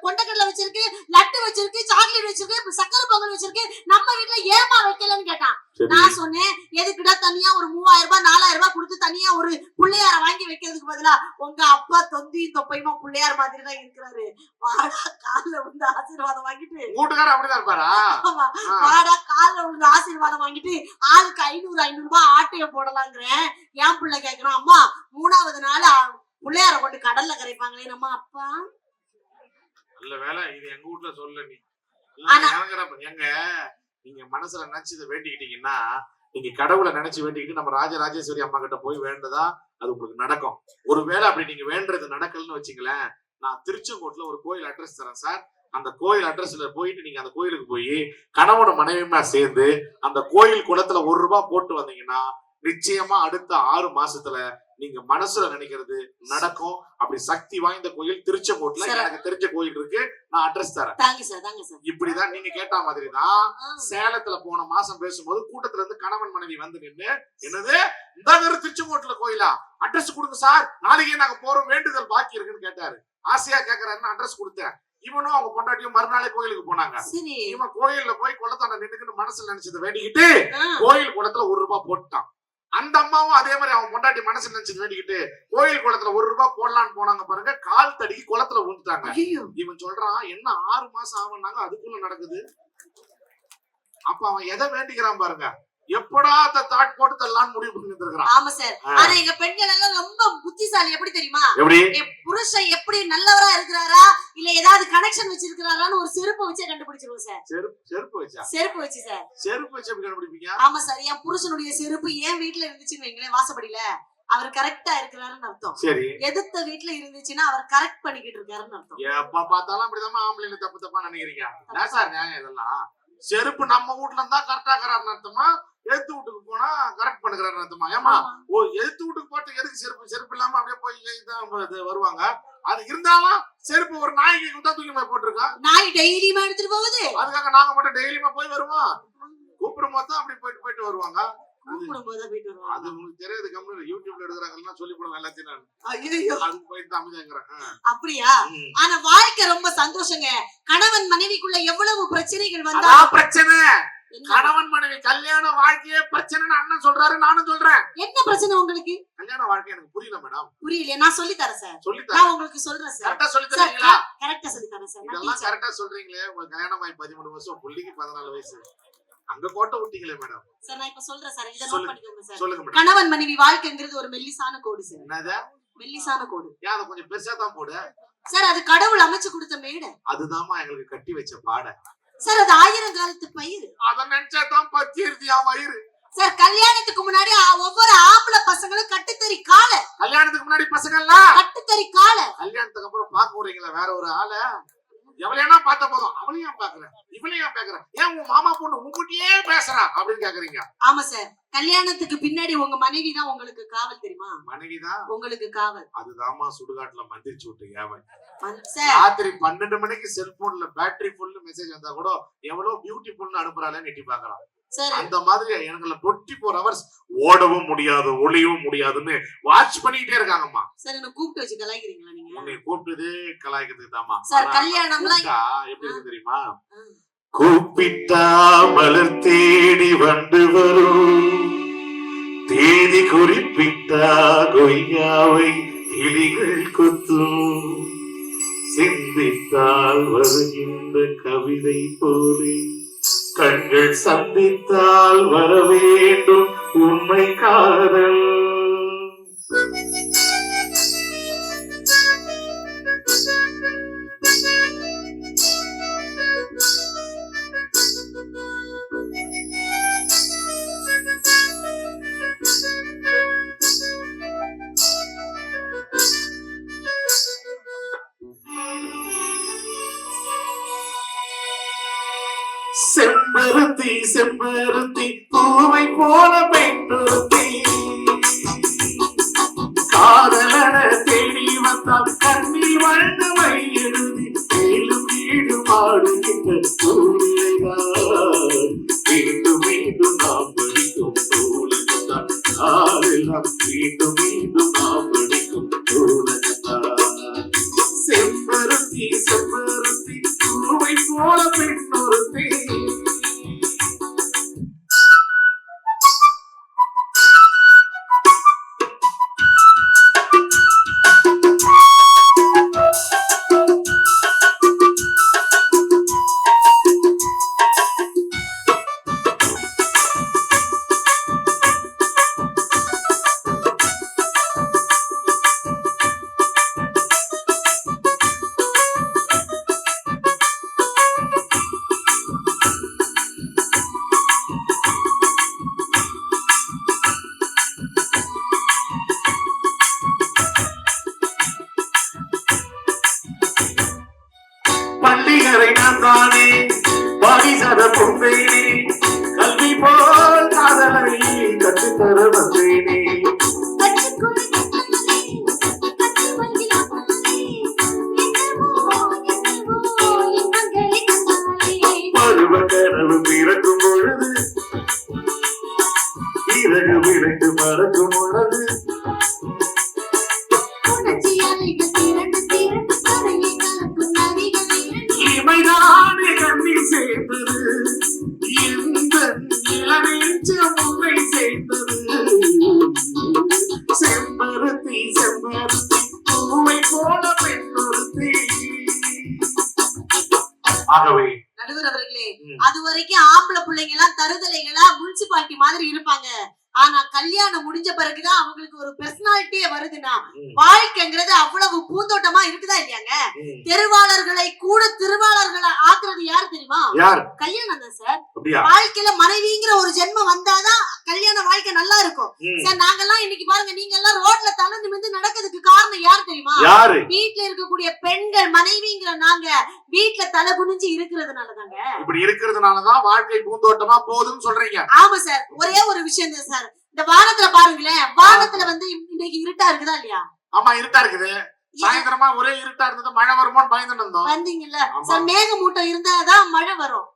[SPEAKER 1] கொண்டக்கடலை வச்சிருக்கு, லட்டு வச்சிருக்கு, சாக்லேட் வச்சிருக்கு, சக்கரை பொங்கல் வச்சிருக்கு, நம்ம வீட்டுல ஏமா வைக்கலன்னு கேட்டான். நான் சொன்னேன், எதுக்குடா தனியா ஒரு 3000 ரூபாய் 4000 ரூபாய் கொடுத்து தனியா ஒரு புள்ளையார வாங்கி வைக்கிறதுக்கு பதிலா உங்க அப்பா தொந்தியும் தொப்பையுமா புள்ளையார் மாதிரி தான் இருக்கிறாரு, வாடா கால்ல விழுந்து ஆசீர்வாதம் வாங்கிட்டு.
[SPEAKER 2] வீட்டுக்காரர் அப்படிதான் இருப்பாரா?
[SPEAKER 1] வாடா கால்ல விழுந்து ஆசீர்வாதம் வாங்கிட்டு ஆளுக்கு 500 ரூபாய் ஆட்டைய போடலாங்கிறேன். என் பிள்ளை கேக்குறான், அம்மா 3வது நாள் புள்ளையார கொண்டு கடல்ல கரைப்பாங்களே நம்ம அப்பா.
[SPEAKER 2] நல்ல வேலை இது எங்க வீட்டுல சொல்ல. நீ எங்க நீங்க மனசுல நினைச்சு இதை வேண்டிக்கிட்டீங்கன்னா, நீங்க கடவுளை நினைச்சு வேண்டிக்கிட்டு நம்ம ராஜராஜேஸ்வரி அம்மா கிட்ட போய் வேண்டதா அது உங்களுக்கு நடக்கும். ஒருவேளை அப்படி நீங்க வேண்டது நடக்கலன்னு வச்சுங்களேன், நான் திருச்செங்கோட்டுல ஒரு கோயில் அட்ரஸ் தரேன் சார். அந்த கோயில் அட்ரஸ்ல போயிட்டு நீங்க அந்த கோயிலுக்கு போய் கணவன மனைவியுமா சேர்ந்து அந்த கோயில் குளத்துல 1 ரூபாய் போட்டு வந்தீங்கன்னா நிச்சயமா அடுத்த 6 மாசத்துல நீங்க மனசுல நினைக்கிறது நடக்கும். அப்படி சக்தி வாய்ந்த கோயில் திருச்செங்கோட்டுல எனக்கு தெரிஞ்ச கோயில் இருக்கு, நான் அட்ரஸ் தரேன். இப்படிதான் நீங்க கேட்ட மாதிரிதான் சேலத்துல போன மாசம் பேசும்போது கூட்டத்துல இருந்து கணவன் மனைவி வந்து நின்று, என்னது இந்த திருச்செங்கோட்டுல கோயிலா, அட்ரஸ் கொடுங்க சார், நாளைக்கே நாங்க போறோம், வேண்டுதல் பாக்கி இருக்குன்னு கேட்டாரு. ஆசையா கேக்குறாருன்னு அட்ரஸ் கொடுத்தேன். இவனும் அவங்க பொண்டாட்டியும் மறுநாளே கோயிலுக்கு போனாங்க. இவன் கோயில்ல போய் குளத்தாண்ட நின்னுக்கிட்டு மனசுல நினைச்சதை வேண்டிக்கிட்டு கோயில் குளத்துல 1 ரூபாய் போட்டான். அந்த அம்மாவும் அதே மாதிரி அவன் பொண்டாட்டி மனசுல நினைச்சது வேண்டிக்கிட்டு கோயில் குளத்துல 1 ரூபாய் போடலான்னு போனாங்க பாருங்க, கால் தடுக்கி குளத்துல விழுந்துட்டாங்க. இவன் சொல்றான், என்ன 6 மாசம் ஆகும்னாங்க, அதுக்குள்ள நடக்குது. அப்ப அவன் எதை வேண்டிக்கிறான் பாருங்க, எப்படா தாட் போட்டு தரலான்னு முடிவு பண்ணிட்டு இருக்கான்.
[SPEAKER 1] ஆமா சார். ஆனா எங்க பெண்கள் எல்லாம் ரொம்ப புத்திசாலி. எப்படி தெரியுமா? என் புருஷன் எப்படி நல்லவரா இருக்கிறாரா இல்ல ஏதாவது கனெக்ஷன் வச்சிருக்காரான்னு ஒரு செருப்பு வச்சே கண்டுபிடிச்சிருவோம் சார்.
[SPEAKER 2] செருப்பு வச்சு சார்.
[SPEAKER 1] செருப்பு வச்சு
[SPEAKER 2] எப்படி கண்டுபிடிப்பீங்க?
[SPEAKER 1] ஆமா சார். என் புருஷனுடைய செருப்பு என் வீட்டுல இருந்துச்சுன்னு வைங்களேன், வாசப்படியில, அவர் கரெக்டா இருக்கிறாருன்னு அர்த்தம்.
[SPEAKER 2] சரி.
[SPEAKER 1] எதிர்த்த வீட்டுல இருந்துச்சுன்னா அவர் கரெக்ட் பண்ணிக்கிட்டு இருக்காருன்னு அர்த்தம்.
[SPEAKER 2] எப்ப பார்த்தாலும் அப்படிதான் ஆம்பளைங்க தப்பா நினைக்கிறீங்க. என்ன சார் நியாயம் இதெல்லாம்? செருப்பு நம்ம வீட்டுல இருந்தா கரெக்டா இருக்கிறாருன்னு அர்த்தமா, எழுத்து வீட்டுக்கு போனா கரெக்ட் பண்ணுகிறாருன்னு அர்த்தமா? ஏமா எழுத்து வீட்டுக்கு போட்டு எதுக்கு செருப்பு இல்லாம அப்படியே போய் வருவாங்க? அது இருந்தாலும் செருப்பு ஒரு நாய்க்கு தான் தூக்கி போட்டிருக்கா. நாய்
[SPEAKER 1] டெய்லியுமா எடுத்துட்டு போகுது,
[SPEAKER 2] அதுக்காக நாங்க மட்டும் டெய்லியுமா போய் வருவோம்? கூப்பிடும் போது தான் அப்படி போயிட்டு வருவாங்க. அது உங்களுக்கு தெரியாது. கம்ப்யூட்டர் யூடியூப்ல எடுக்கிறாங்கன்னா சொல்லி போடுங்க எல்லாத்தையும். நான் அது போயிட்டு அமைதியாங்கிறேன்.
[SPEAKER 1] அப்படியா? ஆனா வாழ்க்கை ரொம்ப சந்தோஷங்க. கணவன் மனைவிக்குள்ள எவ்வளவு பிரச்சனைகள் வந்தா
[SPEAKER 2] பிரச்சனை, கணவன் மனைவி கல்யாண வாழ்க்கையே பிரச்சனைன்னு அண்ணன் சொல்றாரு, நானும் சொல்றேன்.
[SPEAKER 1] என்ன பிரச்சனை உங்களுக்கு?
[SPEAKER 2] கல்யாண வாழ்க்கை எனக்கு புரியல மேடம்.
[SPEAKER 1] புரியல, நான் சொல்லி தரேன் சார். நான் உங்களுக்கு சொல்றேன் சார்.
[SPEAKER 2] கரெக்டா சொல்லி தரீங்களா?
[SPEAKER 1] கரெக்டா சொல்லி தரேன் சார்.
[SPEAKER 2] இதெல்லாம் கரெக்டா சொல்றீங்களே. உங்களுக்கு கல்யாணம் ஆகி 13 வருஷம், புள்ளிக்கு 14 வயசு, அங்க கோட்டை விட்டீங்களே மேடம்.
[SPEAKER 1] சார் நான் இப்ப சொல்றேன் சார், இத நோட் பண்ணிக்கோங்க சார்.
[SPEAKER 2] சொல்லுங்க மேடம்.
[SPEAKER 1] கணவன் மனைவி வாழ்க்கைங்கிறது ஒரு மெல்லிசான கோடு சார்.
[SPEAKER 2] என்னது
[SPEAKER 1] மெல்லிசான கோடு?
[SPEAKER 2] அத கொஞ்சம் பெருசா தான் போடு
[SPEAKER 1] சார். அது கடவுள் அமைச்சு கொடுத்த மேடை.
[SPEAKER 2] அதுதான்மா எங்களுக்கு கட்டி வச்ச பாடை
[SPEAKER 1] சார். அது 1000 காலத்து பயிர்.
[SPEAKER 2] அத நினைச்சா தான் பத்திருதியா வயிறு
[SPEAKER 1] சார். கல்யாணத்துக்கு முன்னாடி ஒவ்வொரு ஆம்பளை பசங்களும் கட்டுத்தறி கால.
[SPEAKER 2] கல்யாணத்துக்கு முன்னாடி பசங்க எல்லாம்
[SPEAKER 1] கட்டுத்தறி கால.
[SPEAKER 2] கல்யாணத்துக்கு அப்புறம் பாக்க போறீங்களா வேற ஒரு ஆளை? எவளையா பார்த்த போதும் அவளையும் பாக்குறேன், இவளையும் பாக்குறேன், ஏன் உங்க மாமா பொண்ணு உங்ககிட்டயே பேசுறா அப்படின்னு கேக்குறீங்க.
[SPEAKER 1] ஆமா சார். கல்யாணத்துக்கு பின்னாடி உங்க மனைவி தான் உங்களுக்கு காவல், தெரியுமா?
[SPEAKER 2] மனைவி தான்
[SPEAKER 1] உங்களுக்கு காவல்.
[SPEAKER 2] அதுதான்மா சுடுகாட்டுல மந்திரிச்சு விட்டு ஏவன். ராத்திரி 12 மணிக்கு செல்போன்ல பேட்டரி ஃபுல் மெசேஜ் வந்தா கூட எவ்வளவு பியூட்டிஃபுல்னு அனுப்புறாளேன்னு எட்டி பாக்குறான். அந்த மாதிரி எங்களை 24 hours ஓடவும் முடியாது ஒளியவும் முடியாதுன்னு வாட்ச் பண்ணிட்டே இருக்காங்கம்மா.
[SPEAKER 1] சார் என்ன கூப்பிட்டு வச்சு கலாய்க்கிறீங்களா நீங்க?
[SPEAKER 2] உன்னை கூப்பிட்டது கலாய்க்கிறதுக்கு தாமா
[SPEAKER 1] சார். கல்யாணம்லாம்
[SPEAKER 2] எப்படி இருக்கு தெரியுமா? கூப்பிட்டா மலர் தேடி வந்து வரும், தேதி குறிப்பிட்டா கொய்யாவை கிளிகள் கொத்தும், சிந்தித்தால் வருகின்ற கவிதை போலே கண்கள் சந்தித்தால் வர வேண்டும் உண்மை காதல். செம்பருத்தி செம்பருத்தி பூவை போல பெண்ணுறுத்தி, காதலன தேடி வந்தால் கண்ணீர் வண்டு மை எழுதி மேலும் வீடு மாடுகின்ற சூழ்நிலைதான் மீண்டும் மீண்டும் நாம் செம்பருத்தி செம்பருத்தி பூவை போல பெண்ணொருத்தி. பள்ளிகளை நான் தானே பாகிசத பொம்பேனே கல்வி போல் காதலை கற்றுத்தர வந்தேனே. பருவ கனவு பிறக்கும் பொழுது இறகு விளைந்து மறக்கும் பொழுது இமைதானே கண்ணில் சேர்ந்தது இந்த இளநீச்சம் உன்னை சேர்ந்தது. செம்பருத்தி செம்பருத்தி பூவை போல பெண்ணொருத்தி. ஆகவே
[SPEAKER 1] நடுவர் அவர்களே, அது வரைக்கும் ஆம்பளை பிள்ளைங்க எல்லாம் தருதலைகளா முனிசிபாலிட்டி மாதிரி இருப்பாங்க. ஆனா கல்யாணம் முடிஞ்ச பிறகுதான் அவங்களுக்கு ஒரு பெர்சனாலிட்டியே வருதுன்னா வாழ்க்கைங்கிறது அவ்வளவு பூந்தோட்டமா இருக்குதா இல்லையாங்க? தெருவாளர்களை கூட திருவாளர்களை ஆக்குறது யாரு தெரியுமா?
[SPEAKER 2] யார்?
[SPEAKER 1] கல்யாணம் தான் சார். வாழ்க்கையில மனைவிங்கிற ஒரு ஜென்மம் வந்தாதான் கல்யாண வாழ்க்கை நல்லா இருக்கும் சார். நாங்கெல்லாம் இன்னைக்கு பாருங்க, நீங்க எல்லாம் ரோட்ல தலை நிமிர்ந்து நடக்கிறதுக்கு காரணம் யாரு தெரியுமா?
[SPEAKER 2] யாரு?
[SPEAKER 1] வீட்டுல இருக்கக்கூடிய பெண்கள் மனைவிங்கிற நாங்க வீட்டுல தலை குனிஞ்சு இருக்கிறதுனாலதாங்க.
[SPEAKER 2] இப்படி இருக்கிறதுனாலதான் வாழ்க்கை பூந்தோட்டமா போகுதுன்னு சொல்றீங்க?
[SPEAKER 1] ஆமா சார். ஒரே ஒரு விஷயம் தான் சார், இந்த வானத்துல பாருங்களேன், வானத்துல வந்து இன்னைக்கு இருட்டா இருக்குதா இல்லையா?
[SPEAKER 2] ஆமா, இருட்டா இருக்குது. சாயந்தரமா ஒரே இருட்டா இருந்தது, மழை வருமோன்னு பயந்துட்டு இருந்தோம்.
[SPEAKER 1] வந்தீங்கல்ல சார், மேகமூட்டம் இருந்தாதான் மழை வரும்.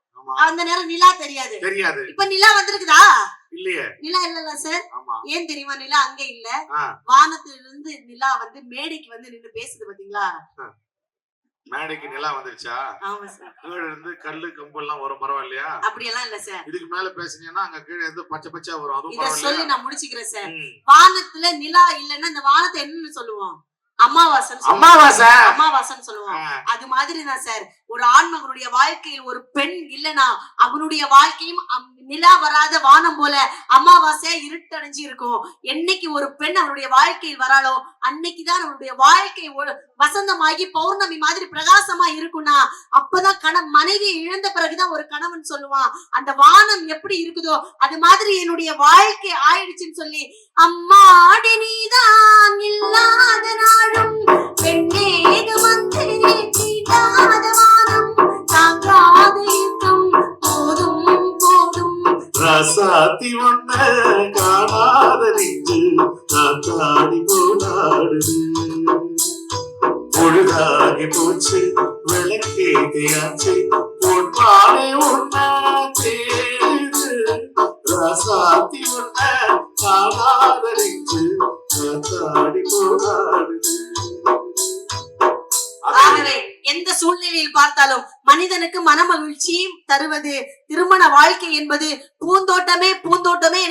[SPEAKER 1] அந்த நேரம் நிலா தெரியாது.
[SPEAKER 2] தெரியாது.
[SPEAKER 1] இப்ப நிலா வந்திருக்குதா?
[SPEAKER 2] இல்லையே.
[SPEAKER 1] நிலா இல்லல்ல சார். ஏன் தெரியுமா? நிலா அங்க இல்ல. வானத்துல இருந்து நிலா வந்து மேடைக்கு வந்து நின்னு பேசுது பாத்தீங்களா?
[SPEAKER 2] மேடைக்கு நிலா வந்துருச்சா?
[SPEAKER 1] ஆமா சார்.
[SPEAKER 2] கீழ இருந்து கல்லு கம்பு எல்லாம் வரும், பரவாயில்லையா?
[SPEAKER 1] அப்படியெல்லாம் இல்ல சார்.
[SPEAKER 2] இதுக்கு மேல பேசுனீங்கன்னா அங்க கீழ இருந்து பச்சை பச்சையா வரும், அதுவும்
[SPEAKER 1] இத
[SPEAKER 2] பரவாயில்லையா?
[SPEAKER 1] சொல்லி நான் முடிச்சுக்கிறேன் சார். வானத்துல நிலா இல்லன்னா இந்த வானத்தை என்னன்னு சொல்லுவோம்? அமாவாசைன்னு சொல்லுவோம். அது மாதிரிதான் சார், ஒரு ஆண்மகனுடைய வாழ்க்கையில் ஒரு பெண் இல்லனா அவனுடைய வாழ்க்கையும் நிலா வராத வானம் போல அமாவாசையா இருட்டடைஞ்சு இருக்கும். என்னைக்கு ஒரு பெண் அவனுடைய வாழ்க்கையில் வராளோ அன்னைக்குதான் அவனுடைய வாழ்க்கை வசந்தமாகி பௌர்ணமி மாதிரி பிரகாசமா இருக்கும்னா அப்பதான் மனைவியை இழந்த பிறகுதான் ஒரு கணவன் சொல்லுவான் அந்த வானம் எப்படி இருக்குதோ அது மாதிரி என்னுடைய வாழ்க்கை ஆயிடுச்சுன்னு சொல்லி, அம்மாடி நீதான் இல்லாத நாளும் பெண்ணேது வந்து தீண்டாத வானம் தாங்காத யுத்தம் போதும் போதும்.
[SPEAKER 2] ரசாத்தி ஒன்ன காணாத நெஞ்சு தாடி போனாடுது. பொழுதாகி போச்சு விளக்கேதையாச்சு பொன்பானை ஒன்ன தேடுது. ரசாத்தி ஒன்ன காணாத நெஞ்சு தாடி போனாடுது.
[SPEAKER 1] ஆகவே எந்த சூழ்நிலையில் பார்த்தாலும் மனிதனுக்கு மன மகிழ்ச்சியும் தருவது திருமண வாழ்க்கை என்பது பூந்தோட்டமே பூந்தோட்டமே.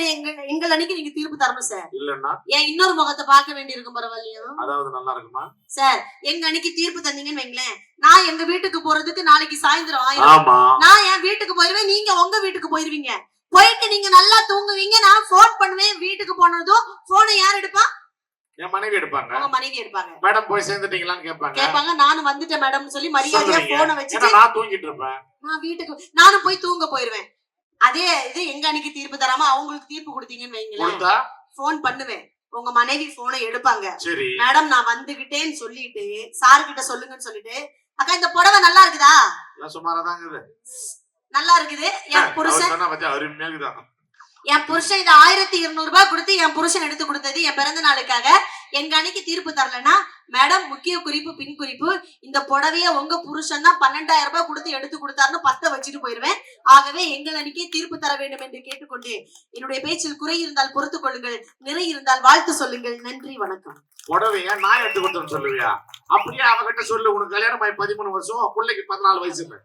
[SPEAKER 1] எங்கள் அன்னைக்கு நீங்க தீர்ப்பு தரணும் சார்.
[SPEAKER 2] இல்லன்னா
[SPEAKER 1] ஏன் இன்னொரு முகத்தை பார்க்க வேண்டி இருக்கும் பரவாயில்லையோ?
[SPEAKER 2] அதாவது நல்லா இருக்குமா
[SPEAKER 1] சார்? எங்க அன்னைக்கு தீர்ப்பு தந்தீங்கன்னு வைங்களேன், நான் எங்க வீட்டுக்கு போறதுக்கு நாளைக்கு சாயந்தரம் ஆயிரும். நான் என் வீட்டுக்கு போயிருவேன், நீங்க உங்க வீட்டுக்கு போயிருவீங்க. போயிட்டு நீங்க நல்லா தூங்குவீங்க. நான் போன் பண்ணுவேன். வீட்டுக்கு போனதும் போனை யார் எடுப்பா?
[SPEAKER 2] என் மனைவி எடுப்பாங்க.
[SPEAKER 1] உங்க மனைவி எடுப்பாங்க.
[SPEAKER 2] மேடம் போய் சேர்ந்துட்டீங்களான்னு கேட்பாங்க.
[SPEAKER 1] நானும் வந்துட்டேன் மேடம் சொல்லி மரியாதையா போனை வச்சுட்டு
[SPEAKER 2] நான் தூங்கிட்டு இருப்பேன்.
[SPEAKER 1] நான் வீட்டுக்கு நானும் போய் தூங்க போயிருவேன். அதே இது எங்க அன்னைக்கு தீர்ப்பு தராம அவங்களுக்கு தீர்ப்பு கொடுத்தீங்கன்னு வைங்களேன், போன் பண்ணுவேன். உங்க மனைவி போனை எடுப்பாங்க. மேடம் நான் வந்துகிட்டேன்னு சொல்லிட்டு சார் கிட்ட சொல்லுங்கன்னு சொல்லிட்டு, அக்கா இந்த புடவை நல்லா இருக்குதா?
[SPEAKER 2] சுமாராதான் இருக்குது.
[SPEAKER 1] நல்லா இருக்குது. என் புருஷன்
[SPEAKER 2] அருமையா இருக்குதா?
[SPEAKER 1] என் புருஷன் இதை 1200 ரூபாய் கொடுத்து என் புருஷன் எடுத்து கொடுத்தது என் பிறந்த நாளுக்காக. எங்க அன்னைக்கு தீர்ப்பு தரலன்னா, மேடம் முக்கிய குறிப்பு பின் குறிப்பு, இந்த புடவைய உங்க புருஷன் தான் 12000 ரூபாய் கொடுத்து எடுத்து கொடுத்தாருன்னு 10 வச்சுட்டு போயிருவேன். ஆகவே எங்கள் அன்னைக்கே தீர்ப்பு தர வேண்டும் என்று கேட்டுக்கொண்டு என்னுடைய பேச்சில் குறை இருந்தால் பொறுத்துக் கொள்ளுங்கள், நிறை இருந்தால் வாழ்த்து சொல்லுங்கள். நன்றி, வணக்கம்.
[SPEAKER 2] புடவையா நான் எடுத்து கொடுத்தேன்னு சொல்லுவியா? அப்படியே அவகிட்ட சொல்லு, உனக்கு கல்யாணம் ஆகி 13 வருஷம், பிள்ளைக்கு 14 வயசு இல்லை,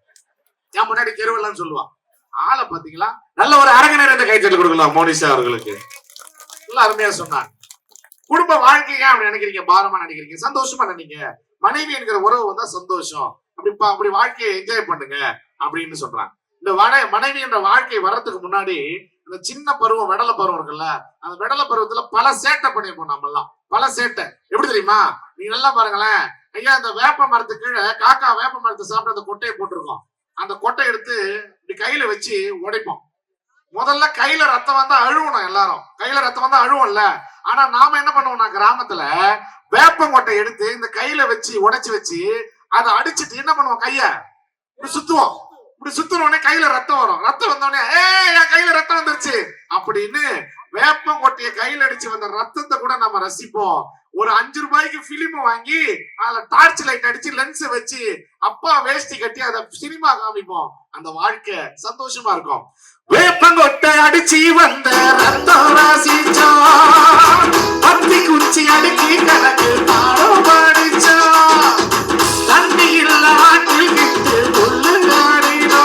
[SPEAKER 2] என் முன்னாடி தெருவெல்லாம் சொல்லுவான். ஆளை பாத்தீங்களா? நல்ல ஒரு அரங்கனர் இந்த கைத்தட்டல் கொடுக்கலாம் மோனிஷா அவர்களுக்கு. நல்ல அருமையா சொன்னாங்க. குடும்ப வாழ்க்கையா அப்படி நினைக்கிறீங்க, பாரமா நினைக்கிறீங்க, சந்தோஷமா நினைங்க. மனைவி என்கிற உறவு வந்தா சந்தோஷம், அப்படி வாழ்க்கையை என்ஜாய் பண்ணுங்க அப்படின்னு சொல்றாங்க. இந்த மனைவி என்ற வாழ்க்கை வர்றதுக்கு முன்னாடி இந்த சின்ன பருவம், வெடல பருவம் இருக்குல்ல, அந்த வெடல பருவத்துல பல சேட்டை பண்ணிருப்போம். நம்ம எல்லாம் பல சேட்டை. எப்படி தெரியுமா? நீங்க நல்லா பாருங்களேன் ஐயா, இந்த வேப்ப மரத்துக்கு கீழே காக்கா வேப்ப மரத்தை சாப்பிட்டு அந்த கொட்டையை போட்டிருக்கோம். அந்த கொட்டை எடுத்து இப்படி கையில வச்சு உடைப்போம். முதல்ல கையில ரத்தம் வந்தா அழுவணும், எல்லாரும் கையில ரத்தம் வந்தா அழுவும்ல. ஆனா நாம என்ன பண்ணுவோம்னா, கிராமத்துல வேப்பங்கொட்டை எடுத்து இந்த கையில வச்சு உடைச்சு வச்சு அதை அடிச்சுட்டு என்ன பண்ணுவோம், கைய இப்படி சுத்துவோம். இப்படி சுத்துனோடனே கையில ரத்தம் வரும். ரத்தம் வந்தோடனே என் கையில ரத்தம் வந்துருச்சு அப்படின்னு வேப்பங்கொட்டைய கையில அடிச்சு வந்த ரத்தத்தை கூட நம்ம ரசிப்போம். ஒரு 5 ரூபாய்க்கு பிலிம் வாங்கி அதுல டார்ச் லைட் அடிச்சு லென்ஸ் வச்சு அப்பா வேஷ்டி கட்டி அதை சினிமா காமிப்போம். அந்த வாழ்க்கை சந்தோஷமா இருக்கும். வேப்பங்கொட்டை அடிச்சு வந்த ரத்தம் ராசிச்சா, பத்தி குச்சி அடிக்கி கணக்கு பாடம் படிச்சா, தண்ணி இல்ல ஆட்டில் கிட்டு புல்லு ஆடினோ,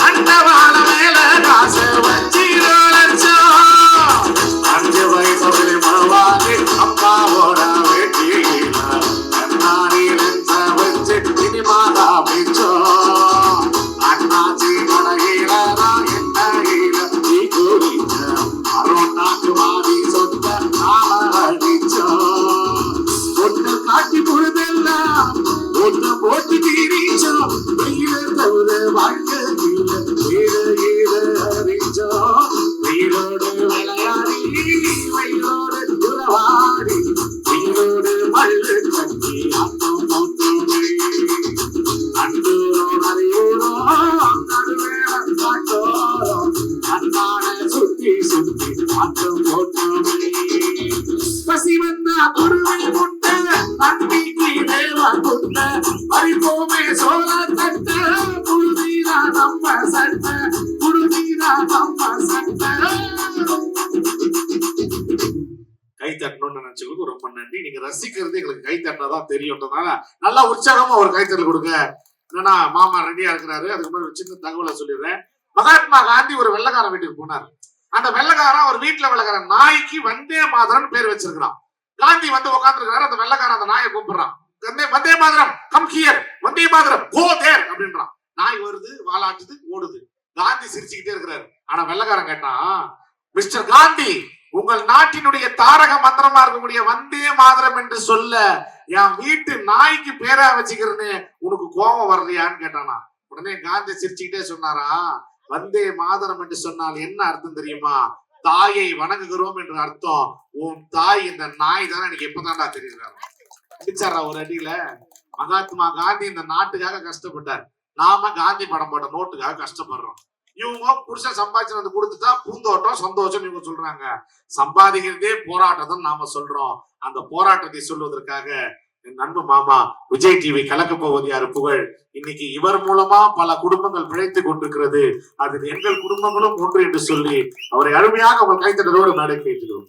[SPEAKER 2] அண்டவாள மேல காச வச்சு ரோலச்சா, 5 வயசு மவாகி அப்பாவோட வெட்டியில கண்ணாடி லென்ஸ வச்சு சினிமா காமிச்சோ, அண்ணாச்சி கடையில நான் எண்ணையில நீ குறிச்ச அருணாக்கு மாறி சொத்த நாம அடிச்சோ, ஒட்டு காட்டி பொழுதெல்லாம் ஒட்டு போட்டு தீரிச்சோ, வெயில தவிர வாழ்க்கையில வீடு அறிச்சோ, வெயிலோடு விளையாடி வெயிலோடு உறவாடி வெயிலோடு மல்லு கட்டி அத்தம் போட்டோமே, அண்டூரோ நரையூரோ நடுவேல காட்டோரோ அன்பான சுத்தி சுத்தி அத்தம் போட்டோமே, பசி வந்தா குருவை முட்டை நம்பிக்கை தேவா குட்ட பறிப்போமே சோழ தட்ட, புழுதிரா நம்ம சட்ட, புழுதிரா நம்ம சட்ட. கை தட்டணும்னு நினைச்சவங்களுக்கு ரொம்ப நன்றி. நீங்க ரசிக்கிறது எங்களுக்கு கை தட்டினதான் தெரியும்ன்றதுனால நல்லா உற்சாகமா ஒரு கைத்தட்டல் கொடுங்க. என்னன்னா மாமா ரெடியா இருக்கிறாரு. அதுக்கு முன்னாடி ஒரு சின்ன தகவலை சொல்லிடுறேன். மகாத்மா காந்தி ஒரு வெள்ளைக்காரன் வீட்டுக்கு போனார். அந்த வெள்ளைக்காரன் ஒரு வீட்டுல வெள்ளைக்கார நாய்க்கு வந்தே மாதரன் பேர் வச்சிருக்கிறான். காந்தி வந்து உட்காந்துருக்காரு. அந்த வெள்ளைக்காரன் அந்த நாயை கூப்பிடுறான். வந்தே மாதரம் கம் ஹியர், வந்தே மாதரம் கோ தேர் அப்படின்றான். நாய் வருது, வாலாட்டுது, ஓடுது. காந்தி சிரிச்சுக்கிட்டே இருக்கிறாரு. ஆனா வெள்ளைக்காரன் கேட்டான், மிஸ்டர் காந்தி, உங்கள் நாட்டினுடைய தாரக மந்திரமா இருக்கக்கூடிய வந்தே மாதரம் என்று சொல்ல என் வீட்டு நாய்க்கு பேரா வச்சுக்கிறேன்னு உனக்கு கோபம் வரலையான்னு கேட்டானா. உடனே காந்தி சிரிச்சுக்கிட்டே சொன்னாரா, வந்தே மாதரம் என்று சொன்னால் என்ன அர்த்தம் தெரியுமா? தாயை வணங்குகிறோம் என்று அர்த்தம். உன் தாய் இந்த நாய் தானே எனக்கு எப்பதான்டா தெரியுறாரு. பிடிச்சாரா ஒரு அடியில. மகாத்மா காந்தி இந்த நாட்டுக்காக கஷ்டப்பட்டார். நாம காந்தி படம் போட்ட நோட்டுக்காக கஷ்டப்படுறோம். இவங்க புருஷன் சம்பாதிச்சு வந்து கொடுத்துட்டா பூந்தோட்டம் சந்தோஷம் இவங்க சொல்றாங்க. சம்பாதிக்கிறதே போராட்டம் நாம சொல்றோம். அந்த போராட்டத்தை சொல்வதற்காக என் அன்பு மாமா விஜய் டிவி கலக்க போவது யாரு புகழ். இன்னைக்கு இவர் மூலமா பல குடும்பங்கள் பிழைத்து கொண்டிருக்கிறது. அதில் எங்கள் குடும்பங்களும் ஒன்று என்று சொல்லி அவரை அருமையாக அவர் கைத்தட்டலோடு மேடை கேட்டுக்கிறோம்.